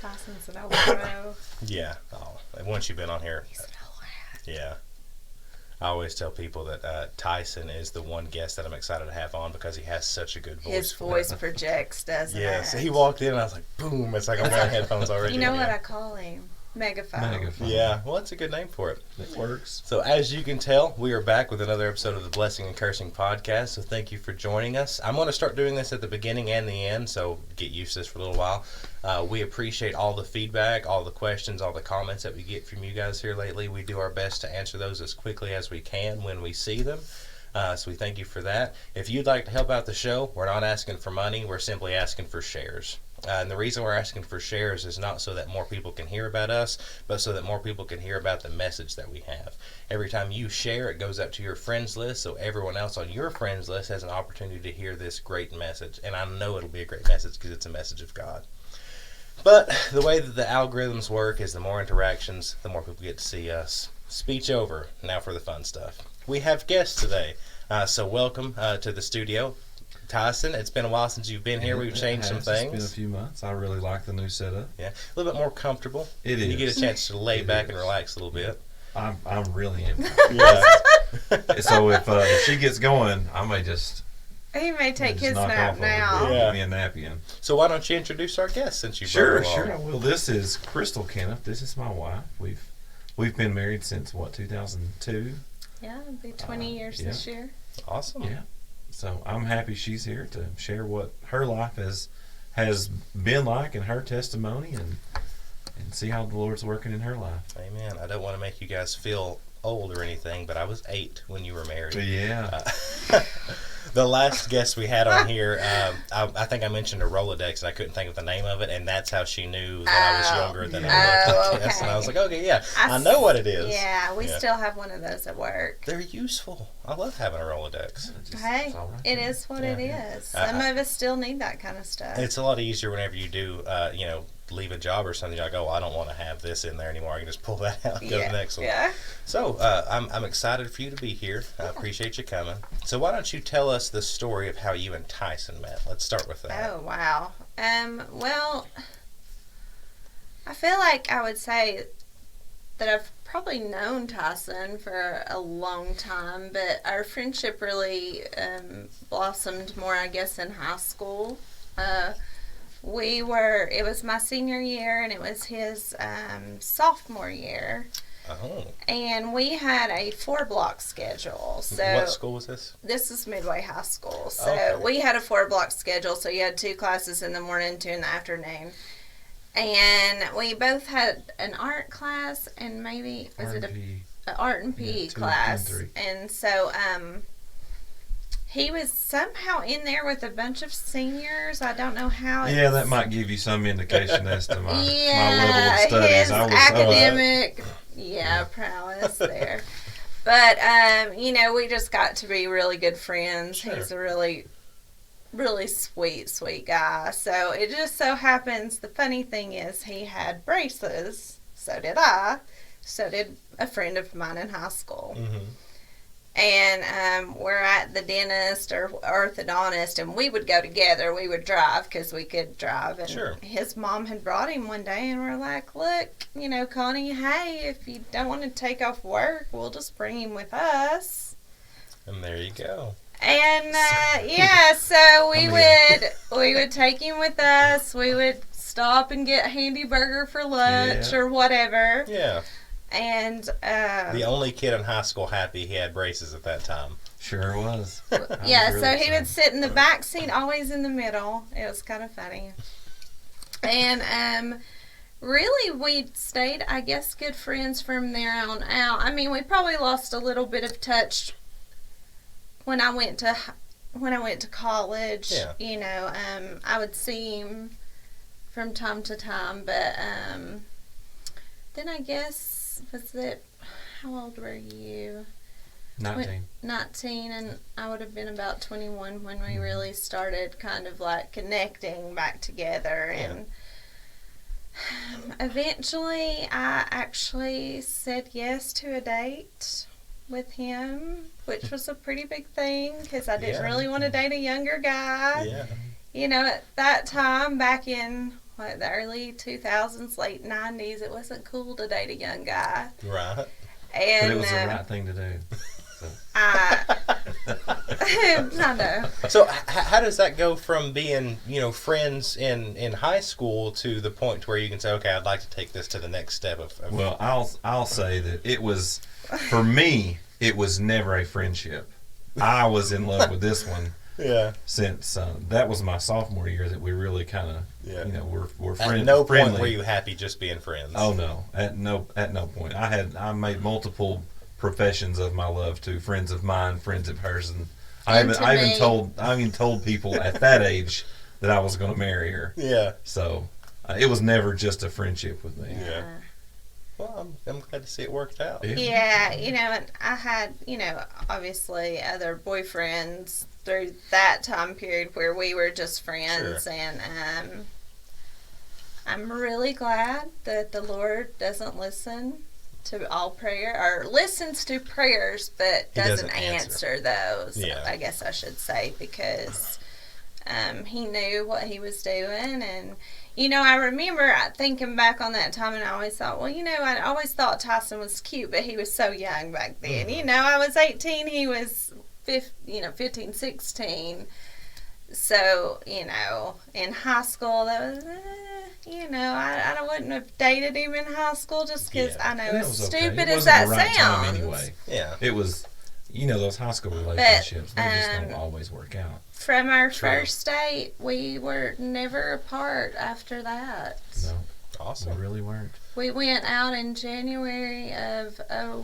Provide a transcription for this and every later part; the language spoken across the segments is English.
Tyson's an old pro. Yeah. Oh, and once you've been on here, He's an old hat. yeah. I always tell people that Tyson is the one guest that I'm excited to have on because he has such a good voice. His voice projects, doesn't Yes. it? He walked in and I was like, boom. It's like I'm wearing headphones already. You know what I call him? Megaphone. Yeah. Well, that's a good name for it. It works. So as you can tell, we are back with another episode of the Blessing and Cursing podcast. So thank you for joining us. I'm going to start doing this at the beginning and the end, so get used to this for a little while. We appreciate all the feedback, all the questions, all the comments that we get from you guys here lately. We do our best to answer those as quickly as we can when we see them. So we thank you for that. If you'd like to help out the show, we're not asking for money. We're simply asking for shares. And the reason we're asking for shares is not so that more people can hear about us, but so that more people can hear about the message that we have. Every time you share, it goes out to your friends list, so everyone else on your friends list has an opportunity to hear this great message. And I know it'll be a great message because it's a message of God. But the way that the algorithms work is the more interactions, the more people get to see us. Speech over. Now for the fun stuff. We have guests today, so welcome to the studio. Tyson, it's been a while since you've been here. We've changed some things. It's been a few months. I really like the new setup. Yeah, a little bit more comfortable. It is. You get a chance to lay back and relax a little bit. I'm really in. Yeah. So if she gets going, I may just He may take just his knock nap off now. over here, Yeah. Give me a nap in. So why don't you introduce our guest since you brought her along? Sure. I will. This is Crystal Canup. This is my wife. We've been married since 2002. Yeah, it'll be 20 years this year. Awesome. Yeah. So I'm happy she's here to share what her life has been like and her testimony and see how the Lord's working in her life. Amen. I don't want to make you guys feel old or anything, but I was 8 when you were married. Yeah. The last guest we had on here, I think I mentioned a Rolodex, and I couldn't think of the name of it, and that's how she knew that I was younger than I looked. I guess. Okay. And I was like, okay, yeah, I know what it is. Yeah, we still have one of those at work. They're useful. I love having a Rolodex. Hey, It's all right. it is what it is. Some of us still need that kind of stuff. It's a lot easier whenever you do, leave a job or something. You're like, oh, I don't want to have this in there anymore. I can just pull that out and go to the next one. Yeah. So I'm excited for you to be here. I appreciate you coming. So why don't you tell us the story of how you and Tyson met? Let's start with that. Oh, wow. Well, I feel like I would say that I've probably known Tyson for a long time, but our friendship really blossomed more, I guess, in high school. It was my senior year and it was his sophomore year. Oh. And we had a 4-block schedule. So What school was this? This is Midway High School. So Okay. we had a 4-block schedule. So you had 2 classes in the morning, 2 in the afternoon. And we both had an art class and maybe, was it an art and PE class? 2 and 3. And so he was somehow in there with a bunch of seniors. I don't know how. Yeah, that might give you some indication as to my level Yeah, of studies. his I was academic, prowess there. But, we just got to be really good friends. Sure. He's a really, really sweet guy. So it just so happens, the funny thing is he had braces. So did I. So did a friend of mine in high school. Mm-hmm. And we're at the dentist or orthodontist, and we would go together. We would drive because we could drive. And Sure. his mom had brought him one day, and we're like, look, Connie, hey, if you don't want to take off work, we'll just bring him with us. And there you go. And, so we would take him with us. We would stop and get a handy burger for lunch or whatever. Yeah. And The only kid in high school happy he had braces at that time. Sure was. so he excited. would sit in the back seat, always in the middle. It was kind of funny. And really, we stayed, I guess, good friends from there on out. I mean, we probably lost a little bit of touch when I went to college. Yeah. I would see him from time to time, but then I guess, how old were you? 19. 19, and I would have been about 21 when we really started kind of like connecting back together. Yeah. And eventually I actually said yes to a date with him, which was a pretty big thing because I didn't really want to date a younger guy. Yeah. At that time, back in, the early 2000s, late 90s, it wasn't cool to date a young guy. Right. And But it was the right thing to do. So. I know. So how does that go from being, friends in high school to the point where you can say, okay, I'd like to take this to the next step of Well, I'll say that it was, for me, it was never a friendship. I was in love with this one. Yeah. Since that was my sophomore year that we really kind of, we're friends. At no friendly. point were you happy just being friends. Oh no, at no point. I made multiple professions of my love to friends of mine, friends of hers, and I even told people at that age that I was going to marry her. Yeah. So it was never just a friendship with me. Yeah. Well, I'm glad to see it worked out. Yeah, and I had, obviously other boyfriends through that time period where we were just friends. Sure. And I'm really glad that the Lord doesn't listen to all prayer, or listens to prayers, but doesn't answer those. Yeah. I guess I should say, because he knew what he was doing. And I remember thinking back on that time, and I always thought, I always thought Tyson was cute, but he was so young back then. Mm-hmm. I was 18, he was 15, 16. So, in high school, that was, I wouldn't have dated him in high school just because I know, as stupid as that sounds. Anyway. Yeah. It was, those high school relationships, they just don't always work out. From our first date, we were never apart after that. No. Awesome. We really weren't. We went out in January of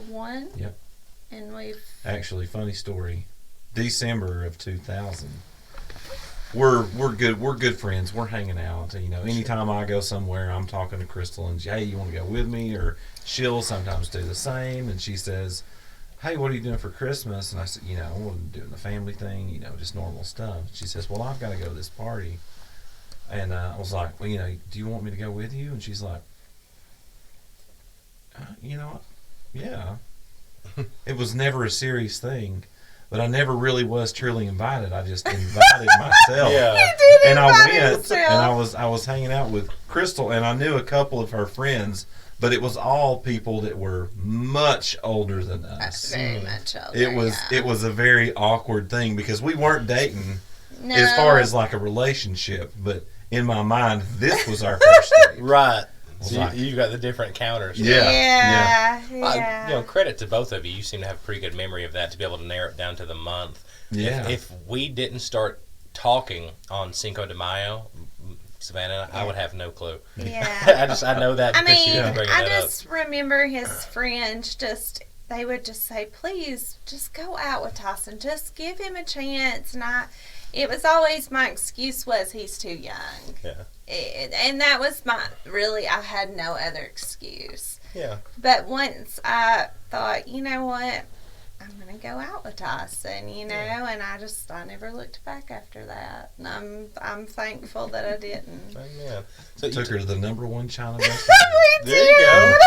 01. Yep. And we've... Actually, funny story. December of 2000. We're good friends. We're hanging out. Anytime I go somewhere, I'm talking to Crystal, and hey, you want to go with me? Or she'll sometimes do the same, and she says, hey, what are you doing for Christmas? And I said, we're doing the family thing, just normal stuff. She says, well, I've got to go to this party. And I was like, well, do you want me to go with you? And she's like, yeah. It was never a serious thing. But I never really was truly invited. I just invited myself. Yeah. You did And I invite went, yourself. and I was hanging out with Crystal, and I knew a couple of her friends, but it was all people that were much older than us. Very much older. It was a very awkward thing because we weren't dating No. as far as like a relationship, but in my mind, this was our first date. Right. So Like- you got the different counters. Yeah. Credit to both of you. You seem to have a pretty good memory of that to be able to narrow it down to the month. Yeah. If we didn't start talking on Cinco de Mayo, Savannah, I would have no clue. Yeah. I know that. I because mean, you were bringing I that just remember his friends they would just say, please, just go out with Tyson. Just give him a chance. And it was always, my excuse was he's too young. Yeah. And that was I had no other excuse. Yeah. But once I thought, you know what, I'm going to go out with Tyson, and I never looked back after that. And I'm thankful that I didn't. Amen. So Took her to the #1 China restaurant. There you go.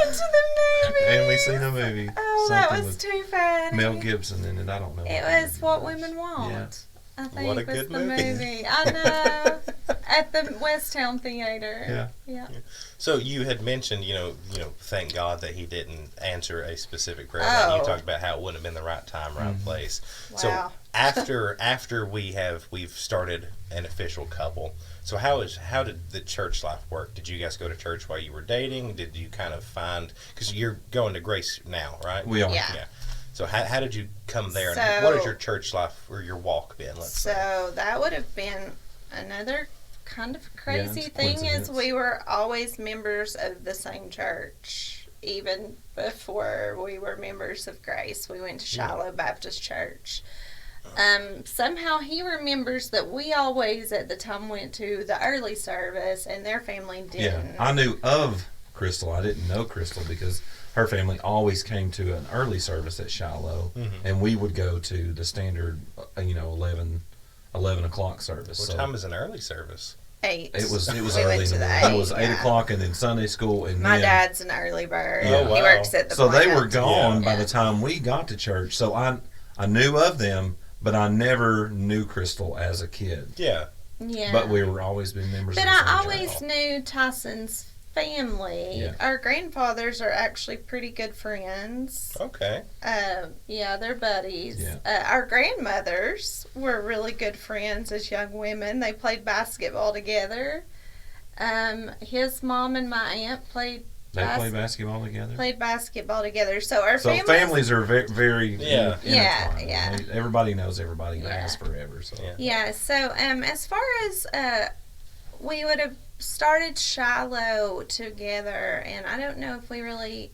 Into the movie. And we seen a movie. Oh, that Something was with too funny. Mel Gibson in it. I don't know. It was What Women Want. Yeah. I think What a was good the movie. I know. At the West Town Theater. Yeah. So you had mentioned, thank God that he didn't answer a specific prayer. Oh. And you talked about how it wouldn't have been the right time, right place. Wow. So after we've started an official couple. So how did the church life work? Did you guys go to church while you were dating? Did you kind of find, because you're going to Grace now, right? We are. Yeah. So how did you come there? So, and what has your church life or your walk been? So that would have been another kind of crazy it's a thing, is coincidence. we were always members of the same church. Even before we were members of Grace, we went to Shiloh Baptist Church. Somehow he remembers that we always at the time went to the early service, and their family didn't. Yeah. I knew of Crystal. I didn't know Crystal because her family always came to an early service at Shiloh, and we would go to the standard, 11 o'clock service. What time is an early service? 8. It was We early went in to the the morning. It 8, was 8 o'clock, and then Sunday school, and My then dad's an early bird. Oh, wow. He works at the so they plant. were gone by Yeah. the time we got to church. So I knew of them, but I never knew Crystal as a kid. Yeah. Yeah. But we were always been members But of the same I always church. knew Tyson's family. Yeah. Our grandfathers are actually pretty good friends. Okay. Yeah, they're buddies. Yeah. Our grandmothers were really good friends as young women. They played basketball together. His mom and my aunt played basketball together. So our families are very, very Yeah. intertwined. Yeah. Everybody knows everybody and Yeah. has forever. So Yeah. Yeah, so as far as we would have started Shiloh together, and I don't know if we really,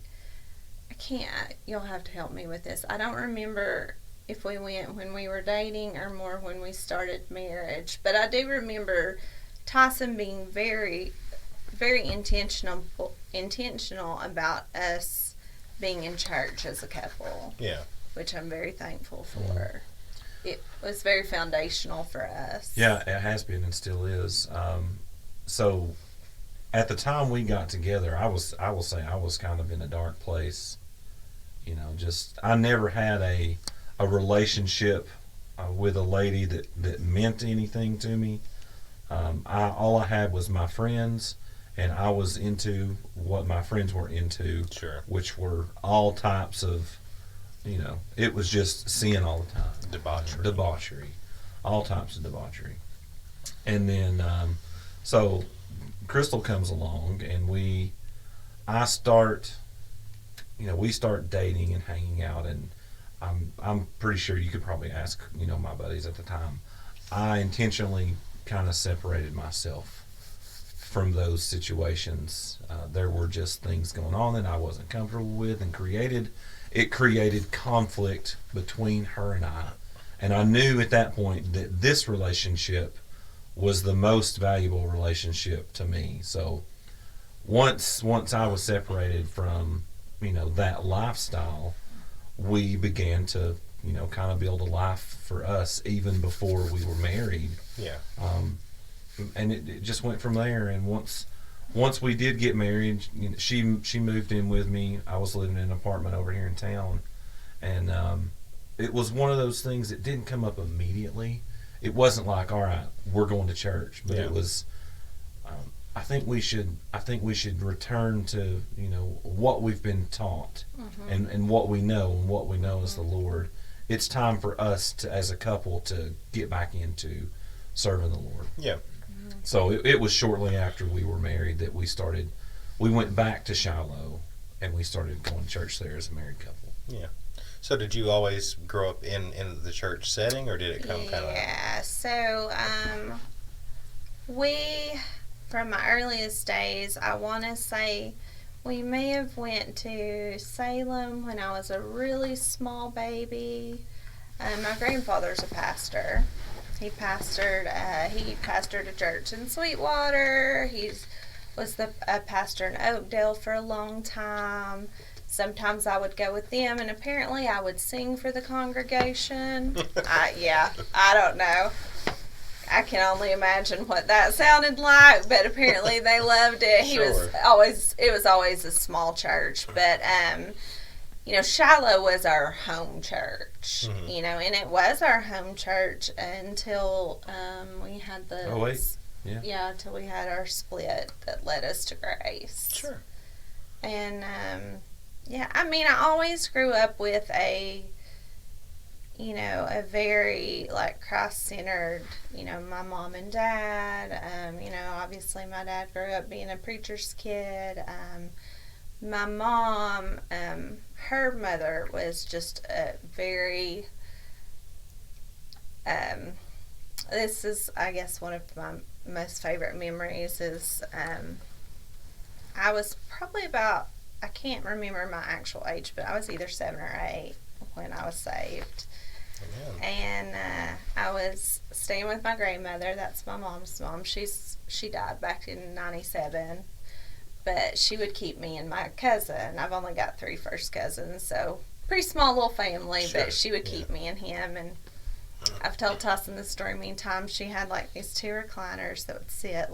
I can't, you'll have to help me with this. I don't remember if we went when we were dating or more when we started marriage, but I do remember Tyson being very, very intentional about us being in church as a couple. Yeah. Which I'm very thankful for. It was very foundational for us. yeah, it has been and still is. So at the time we got together, I will say I was kind of in a dark place. Just I never had a relationship with a lady that meant anything to me. All I had was my friends, and I was into what my friends were into, Sure. which were all types of, it was just sin all the time. Debauchery. All types of debauchery. And then, so Crystal comes along, and we start dating and hanging out, and I'm pretty sure you could probably ask, my buddies at the time. I intentionally kind of separated myself from those situations. There were just things going on that I wasn't comfortable with, and it created conflict between her and I. And I knew at that point that this relationship was the most valuable relationship to me. So once I was separated from, that lifestyle, we began to, kind of build a life for us even before we were married. Yeah. And it just went from there. And once we did get married, she moved in with me. I was living in an apartment over here in town, and it was one of those things that didn't come up immediately. It wasn't like, all right, we're going to church, but Yeah. It was. I think we should return to what we've been taught, and what we know, is the Lord. It's time for us to, as a couple, to get back into serving the Lord. Yeah. So it was shortly after we were married that we went back to Shiloh, and we started going to church there as a married couple. Yeah. So did you always grow up in the church setting, or did it come kind of? Yeah, so we, from my earliest days, I want to say we may have went to Salem when I was a really small baby. My grandfather's a pastor. He pastored a church in Sweetwater. He was a pastor in Oakdale for a long time. Sometimes I would go with them, and apparently I would sing for the congregation. I don't know. I can only imagine what that sounded like, but apparently they loved it. It was always a small church, but Shiloh was our home church, and it was our home church until we had until we had our split that led us to Grace. Sure. And I always grew up with a very Christ-centered, my mom and dad. Obviously my dad grew up being a preacher's kid. My mom, her mother was just a very, this is, I guess, one of my most favorite memories is, I was probably about, I can't remember my actual age, but I was either 7 or 8 when I was saved. Amen. And I was staying with my grandmother. That's my mom's mom. She died back in 97. But she would keep me and my cousin. I've only got 3 first cousins, so pretty small little family. Sure. But she would keep me and him. And I've told Tyson this story many times. She had these 2 recliners that would sit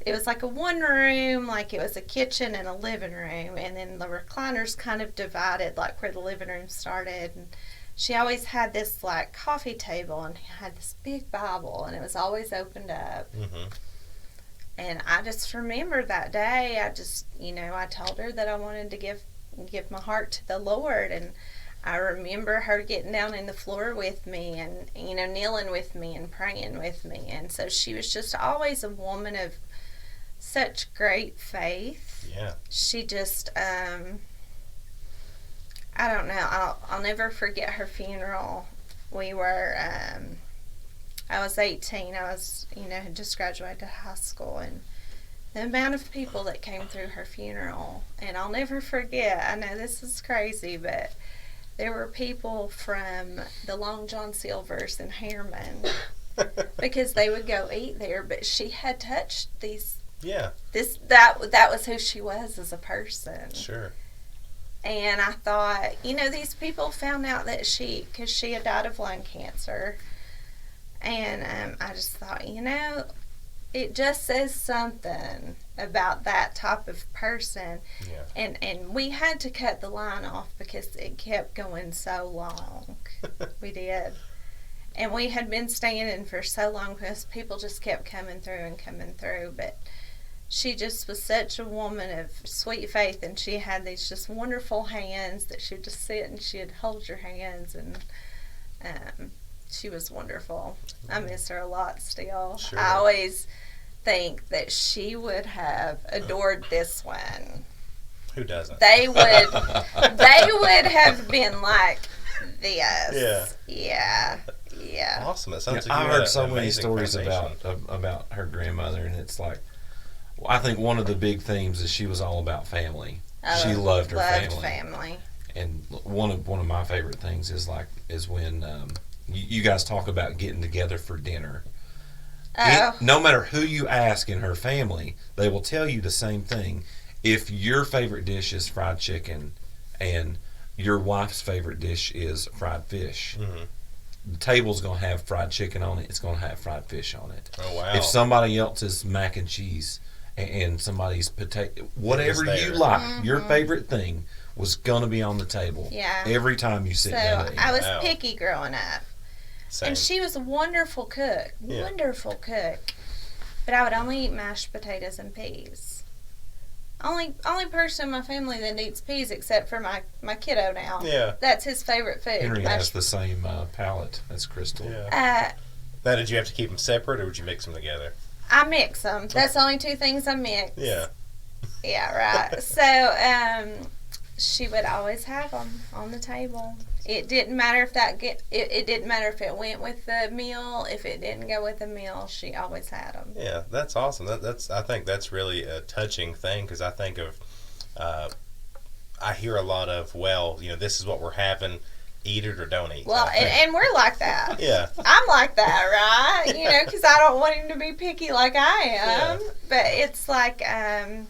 it was like a one room, it was a kitchen and a living room, and then the recliners kind of divided where the living room started. And she always had this like coffee table and had this big Bible, and it was always opened up. Mm-hmm. And I just remember that day, I told her that I wanted to give my heart to the Lord, and I remember her getting down in the floor with me and, kneeling with me and praying with me. And so she was just always a woman of such great faith. Yeah. She just, I don't know, I'll never forget her funeral. We were, I was 18. I was, had just graduated high school, and the amount of people that came through her funeral, and I'll never forget. I know this is crazy, but there were people from the Long John Silvers in Harriman because they would go eat there, but she had touched these. Yeah. That was who she was as a person. Sure. And I thought, these people found out that because she had died of lung cancer. And I just thought, it just says something about that type of person. Yeah. And we had to cut the line off because it kept going so long. We did. And we had been standing for so long because people just kept coming through. But she just was such a woman of sweet faith, and she had these just wonderful hands that she'd just sit and she'd hold your hands, and she was wonderful. I miss her a lot still. Sure. I always think that she would have adored this one. Who doesn't? They would have been like this. Yeah. Yeah. Awesome. It sounds like I you heard had so an many amazing stories foundation. about her grandmother, and it's like, I think one of the big themes is she was all about family. She loved her family. And one of my favorite things is when you guys talk about getting together for dinner. No matter who you ask in her family, they will tell you the same thing. If your favorite dish is fried chicken and your wife's favorite dish is fried fish, Mm-hmm. the table's going to have fried chicken on it. It's going to have fried fish on it. Oh, wow. If somebody else's mac and cheese and somebody's potato, whatever you like, your favorite thing was going to be on the table. Yeah. Every time you sit down to eat. I was Wow. picky growing up. Same. And she was a wonderful cook. Yeah. Wonderful cook. But I would only eat mashed potatoes and peas. Only person in my family that eats peas except for my kiddo now. Yeah. That's his favorite food. Henry has the same palate as Crystal. Yeah. Now, did you have to keep them separate, or would you mix them together? I mix them. That's the only two things I mix. Yeah. Yeah, right. So, she would always have them on the table. It didn't matter if it didn't matter if it went with the meal. If it didn't go with the meal, she always had them. Yeah, that's awesome. I think that's really a touching thing, because I think of, I hear a lot of, this is what we're having, eat it or don't eat. Well, and we're like that. Yeah. I'm like that, right? Because I don't want him to be picky like I am. Yeah. But it's like, I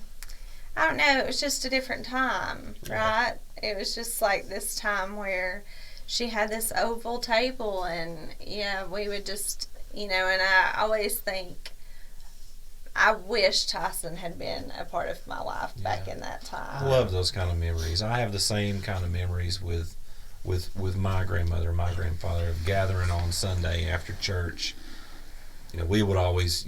don't know, it was just a different time, right? It was just like this time where she had this oval table, and we would just, and I always think, I wish Tyson had been a part of my life back in that time. I love those kind of memories. I have the same kind of memories with my grandmother, my grandfather, of gathering on Sunday after church. We would always,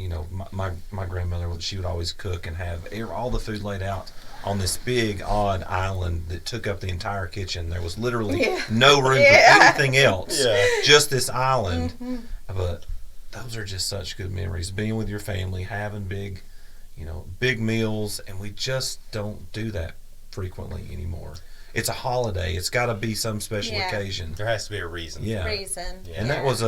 my grandmother, she would always cook and have all the food laid out on this big, odd island that took up the entire kitchen. There was literally no room for anything else, just this island. Mm-hmm. But those are just such good memories. Being with your family, having big meals, and we just don't do that frequently anymore. It's a holiday. It's got to be some special occasion. There has to be a reason. Yeah. And that was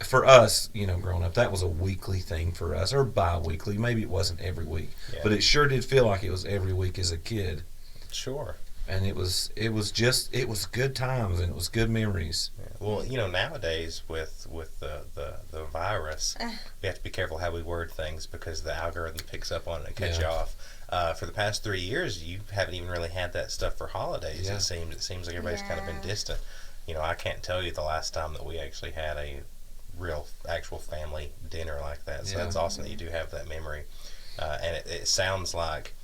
for us, growing up, that was a weekly thing for us, or bi-weekly. Maybe it wasn't every week, but it sure did feel like it was every week as a kid. Sure. And it was good times, and it was good memories. Yeah. Well, nowadays with the virus, we have to be careful how we word things, because the algorithm picks up on it and cuts you off. For the past 3 years, you haven't even really had that stuff for holidays. Yeah. It seems like everybody's kind of been distant. I can't tell you the last time that we actually had a real actual family dinner like that. So that's awesome that you do have that memory. And it sounds like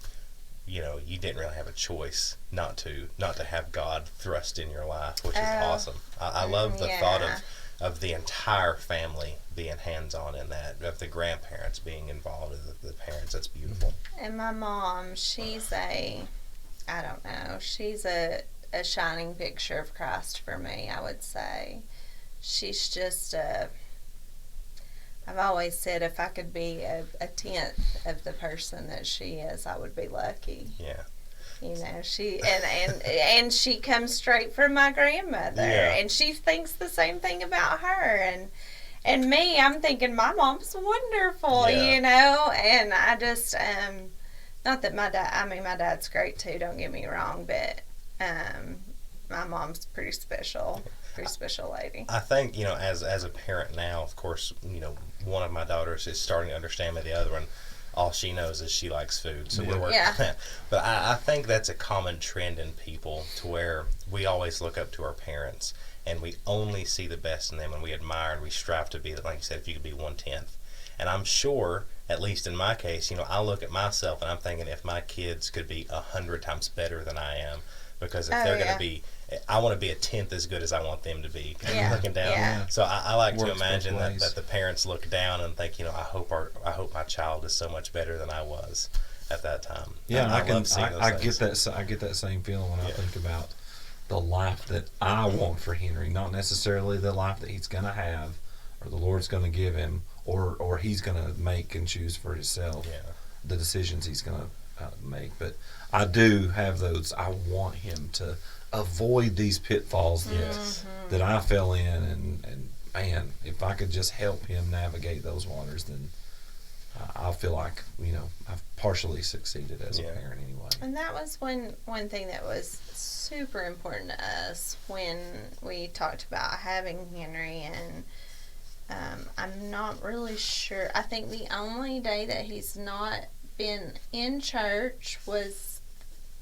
you didn't really have a choice not to have God thrust in your life, which is awesome. I love the thought of the entire family being hands-on in that, of the grandparents being involved, of the parents. That's beautiful. And my mom, she's a shining picture of Christ for me, I would say. She's just I've always said if I could be a tenth of the person that she is, I would be lucky. Yeah. She and she comes straight from my grandmother, and she thinks the same thing about her, and me, I'm thinking my mom's wonderful, and I just not that my dad's great too, don't get me wrong, but my mom's pretty special lady. I think, as a parent now, of course, one of my daughters is starting to understand me. The other one, all she knows is she likes food. So we're working on that. But I think that's a common trend in people, to where we always look up to our parents and we only see the best in them, and we admire and we strive to be, like you said, if you could be 1/10. And I'm sure, at least in my case, I look at myself and I'm thinking, if my kids could be 100 times better than I am, because if they're going to be, I want to be 1/10 as good as I want them to be. Looking down. Yeah. So I like to Works imagine both that the parents look down and think, I hope my child is so much better than I was at that time. Yeah, I love seeing those I things. I get that same feeling when I think about the life that I want for Henry, not necessarily the life that he's going to have, or the Lord's going to give him, or he's going to make and choose for himself. Yeah. The decisions he's going to make. But I do have those. I want him to avoid these pitfalls that I fell in, and man, if I could just help him navigate those waters, then I feel like I've partially succeeded as a parent anyway. And that was one thing that was super important to us when we talked about having Henry, and I'm not really sure. I think the only day that he's not been in church was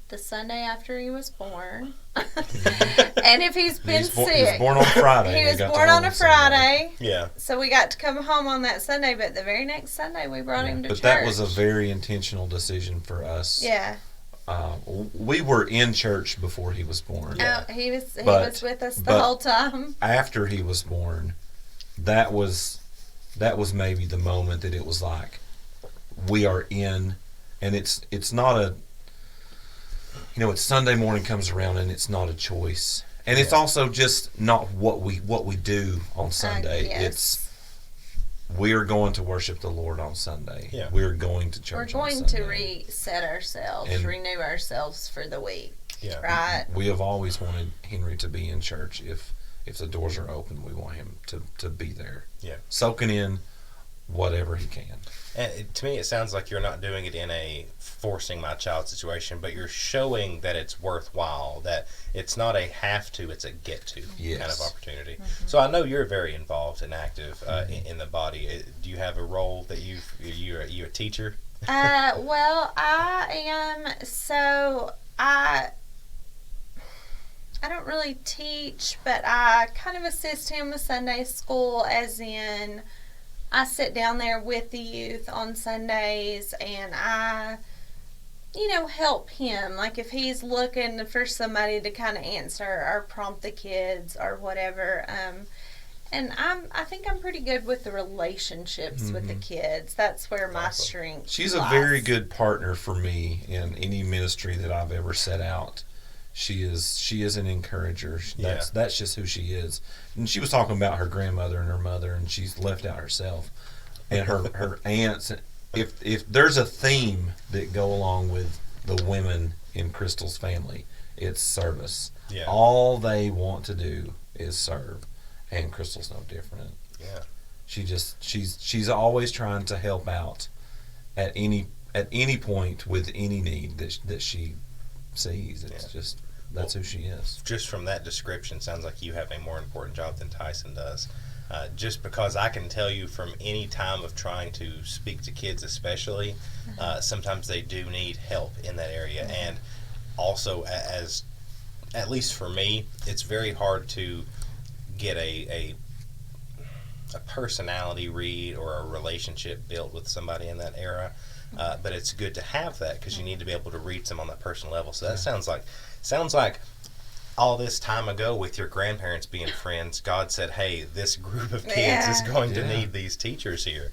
the Sunday after he was born. And if he's been sick. He was born on Friday. He was born on a Friday. Yeah. So we got to come home on that Sunday, but the very next Sunday we brought him to church. But that was a very intentional decision for us. Yeah. We were in church before he was born. Oh, he was with us the whole time. After he was born, that was maybe the moment that it was like, we are in, and it's not a, it's Sunday morning comes around and it's not a choice, and it's also just not what we do on Sunday. Yes. It's, we're going to worship the Lord on Sunday. Yeah. We're going to church. We're going on Sunday. to reset ourselves, And renew ourselves for the week. Yeah. Right. We have always wanted Henry to be in church. If the doors are open, we want him to be there. Yeah. Soaking in whatever he can. And to me, it sounds like you're not doing it in a forcing my child situation, but you're showing that it's worthwhile, that it's not a have to, it's a get to kind of opportunity. Mm-hmm. So I know you're very involved and active in the body. Do you have a role that you're a teacher? Well, I am. So I don't really teach, but I kind of assist him with Sunday school, as in I sit down there with the youth on Sundays and I, help him. Like if he's looking for somebody to kind of answer or prompt the kids or whatever. And I think I'm pretty good with the relationships with the kids. That's where my strength She's lies. a very good partner for me in any ministry that I've ever set out. She is an encourager. That's just who she is. And she was talking about her grandmother and her mother, and she's left out herself. And her aunts. If there's a theme that go along with the women in Crystal's family, it's service. Yeah. All they want to do is serve, and Crystal's no different. Yeah. She's always trying to help out at any point with any need that she sees. It's just, that's who she is. Just from that description, sounds like you have a more important job than Tyson does. Just because I can tell you from any time of trying to speak to kids especially, sometimes they do need help in that area. And also, at least for me, it's very hard to get a personality read or a relationship built with somebody in that era. but it's good to have that because you need to be able to reach them on that personal level. So that sounds like all this time ago with your grandparents being friends, God said, "Hey, this group of kids is going to need these teachers here."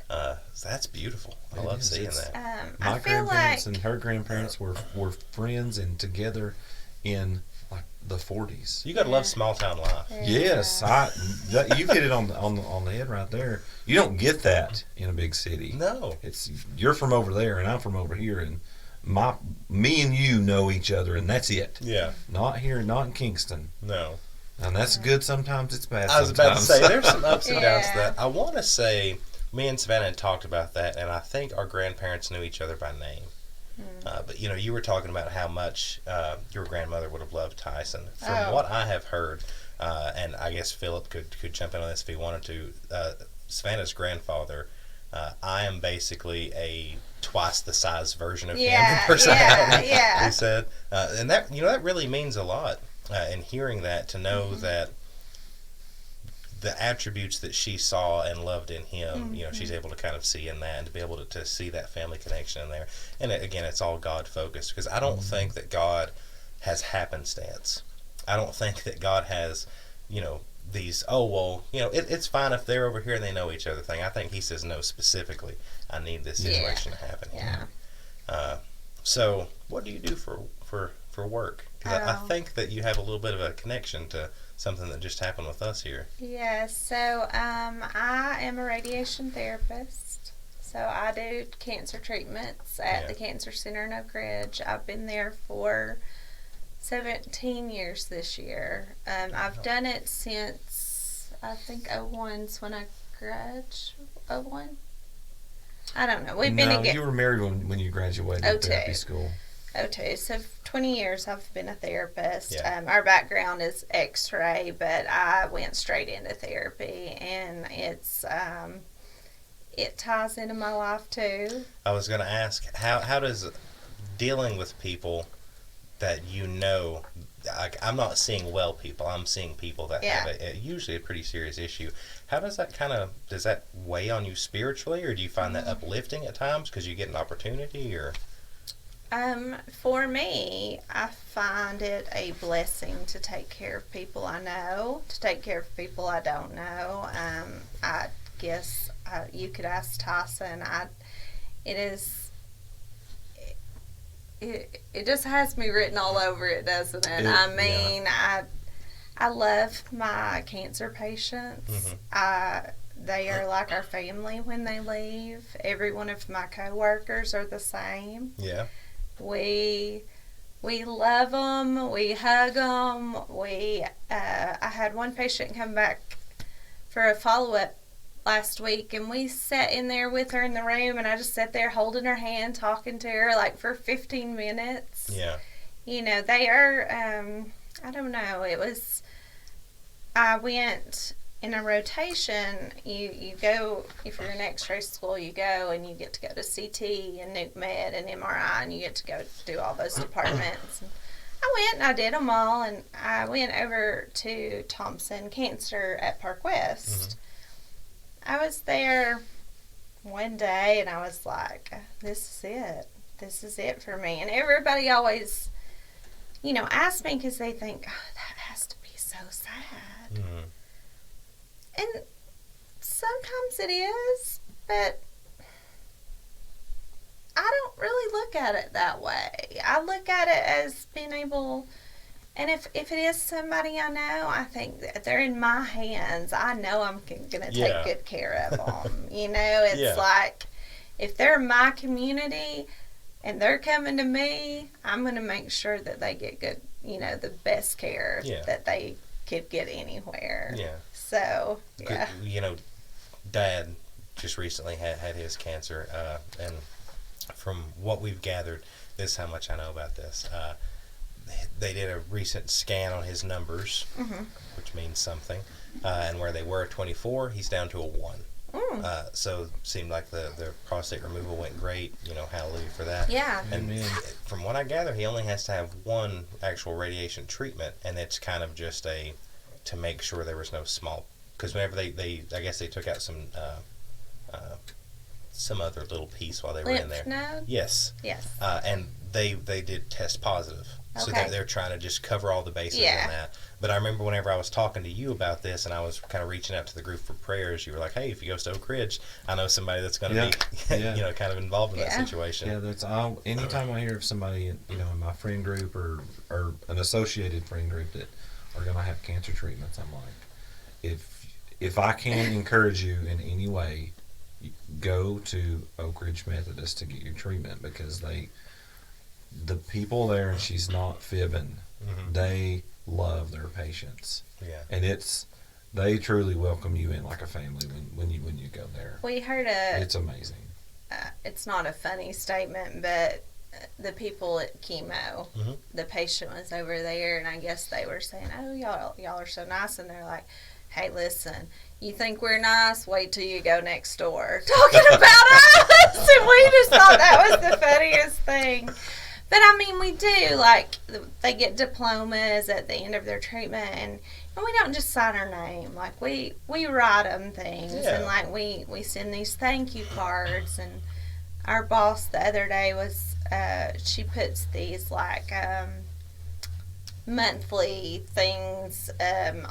So that's beautiful. I love seeing that. My I feel grandparents like and her grandparents were friends and together in like the 40s. You gotta love small town life. Yes, you hit it on the head right there. You don't get that in a big city. No, It's you're from over there and I'm from over here, and me and you know each other, and that's it. yeah, Not here, not in Kingston, no. and that's good. Sometimes it's bad. I was about to sometimes. say there's some ups and downs to Yeah. that. I want to say me and Savannah had talked about that, and I think our grandparents knew each other by name. But you were talking about how much your grandmother would have loved Tyson. From what I have heard, and I guess Philip could jump in on this if he wanted to. Savannah's grandfather, I am basically a twice the size version of him in personality. yeah. He said, and that really means a lot. And hearing that, to know that the attributes that she saw and loved in him, she's able to kind of see in that, and to be able to see that family connection in there. And again, it's all God focused, because I don't think that God has happenstance. I don't think that God has, these, it's fine if they're over here and they know each other thing. I think he says no, specifically, I need this situation to happen here. So what do you do for work? Because I think that you have a little bit of a connection to something that just happened with us here. Yeah, so I am a radiation therapist. So I do cancer treatments at the Cancer Center in Oak Ridge. I've been there for 17 years this year. I've done it since, I think, 01's when I graduated. 01? I don't know. We've been No, together. you were married when you graduated therapy school. So 20 years I've been a therapist. Yeah. Our background is x-ray, but I went straight into therapy, and it ties into my life too. I was going to ask, how does dealing with people that I'm not seeing well people, I'm seeing people that have usually a pretty serious issue. How does that does that weigh on you spiritually, or do you find that uplifting at times because you get an opportunity, or? For me, I find it a blessing to take care of people I know, to take care of people I don't know. I guess you could ask Tyson. It just has me written all over it, doesn't it? I love my cancer patients. They are like our family when they leave. Every one of my coworkers are the same. Yeah. We love them. We hug them. I had one patient come back for a follow-up last week, and we sat in there with her in the room, and I just sat there holding her hand, talking to her like for 15 minutes. Yeah. They are, I don't know, I went in a rotation. You go, if you're in x-ray school, you go and you get to go to CT and nuke med and MRI, and you get to go do all those departments. And I went and I did them all, and I went over to Thompson Cancer at Park West. I was there one day, and I was like, this is it. This is it for me. And everybody always, asks me because they think, oh, that has to be so sad. And sometimes it is, but I don't really look at it that way. I look at it as being able, and if it is somebody I know, I think that they're in my hands. I know I'm going to take good care of them. It's like, if they're my community and they're coming to me, I'm going to make sure that they get good, the best care that they could get anywhere. Yeah. So, yeah. Dad just recently had his cancer, and from what we've gathered, this is how much I know about this. They did a recent scan on his numbers, which means something, and where they were at 24, he's down to a 1. So it seemed like the prostate removal went great. Hallelujah for that. Yeah. And from what I gather, he only has to have one actual radiation treatment, and it's kind of just to make sure there was no small, because whenever they I guess they took out some some other little piece while they were in there. Lymph node? Yes. Yes. And they did test positive. So Okay. they're trying to just cover all the bases Yeah. in that. But I remember whenever I was talking to you about this and I was kind of reaching out to the group for prayers, you were like, hey, if you go to Oak Ridge, I know somebody that's going to be, Yeah. kind of involved in that Yeah. situation. Yeah, anytime I hear of somebody, in my friend group or an associated friend group that are going to have cancer treatments, I'm like, if I can encourage you in any way, go to Oak Ridge Methodist to get your treatment, because the people there, and she's not fibbing, they love their patients. Yeah. And they truly welcome you in like a family when you go there. We heard It's amazing. it's not a funny statement, but the people at chemo, the patient was over there, and I guess they were saying, oh, y'all are so nice, and they're like, hey, listen, you think we're nice? Wait till you go next door. Talking about us! And we just thought that was the funniest thing. But, I mean, we do, like, they get diplomas at the end of their treatment, and we don't just sign our name. Like, we write them things, and, like, we send these thank you cards, and our boss the other day was, she puts these, like, monthly things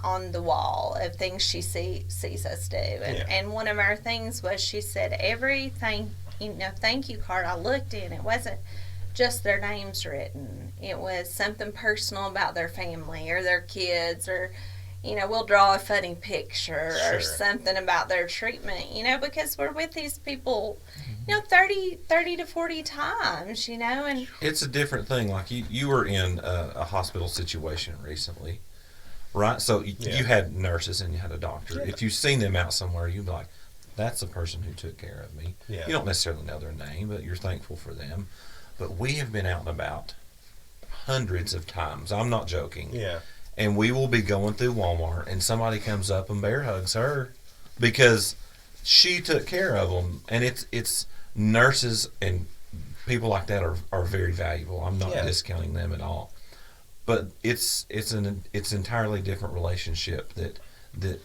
on the wall of things she sees us do. And one of our things was, she said, every thank you card I looked in, it wasn't just their names written. It was something personal about their family or their kids, or we'll draw a funny picture or something about their treatment, because we're with these people 30 to 40 times, and It's a different thing. Like you were in a hospital situation recently, right? So you had nurses and you had a doctor. Yeah. If you've seen them out somewhere, you'd be like, that's the person who took care of me. Yeah. You don't necessarily know their name, but you're thankful for them. But we have been out and about hundreds of times. I'm not joking. Yeah. And we will be going through Walmart, and somebody comes up and bear hugs her because she took care of them. And it's nurses and people like that are very valuable. I'm not discounting them at all. But it's entirely different relationship that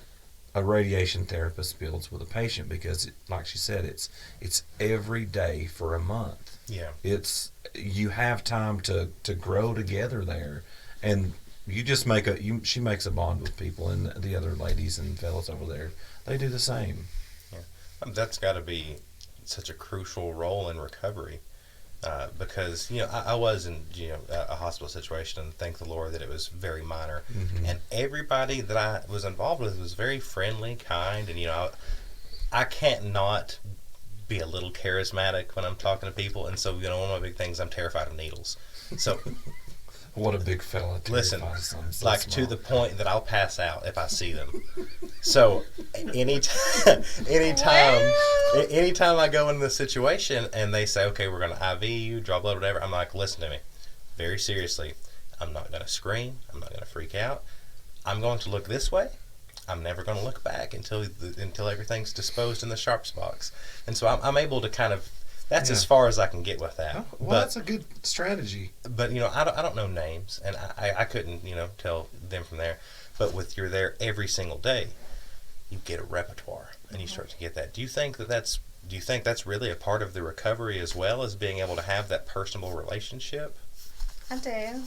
a radiation therapist builds with a patient, because like she said, it's every day for a month. Yeah. You have time to grow together there, and you just she makes a bond with people, and the other ladies and fellas over there, they do the same. Yeah. That's got to be such a crucial role in recovery, because I was in a hospital situation, and thank the Lord that it was very minor, and everybody that I was involved with was very friendly, kind, and I can't not be a little charismatic when I'm talking to people, and so one of my big things, I'm terrified of needles. So what a big fella! Listen, so like small. to the point that I'll pass out if I see them. So anytime I go into the situation and they say, okay, we're going to IV you, draw blood, whatever, I'm like, listen to me, very seriously. I'm not going to scream. I'm not going to freak out. I'm going to look this way. I'm never going to look back until everything's disposed in the sharps box. And so I'm able to kind of, that's as far as I can get with that. Oh, well, that's a good strategy. But I don't know names, and I couldn't tell them from there. But you're there every single day, you get a repertoire, and you start to get that. Do you think that's really a part of the recovery as well, as being able to have that personal relationship? I do.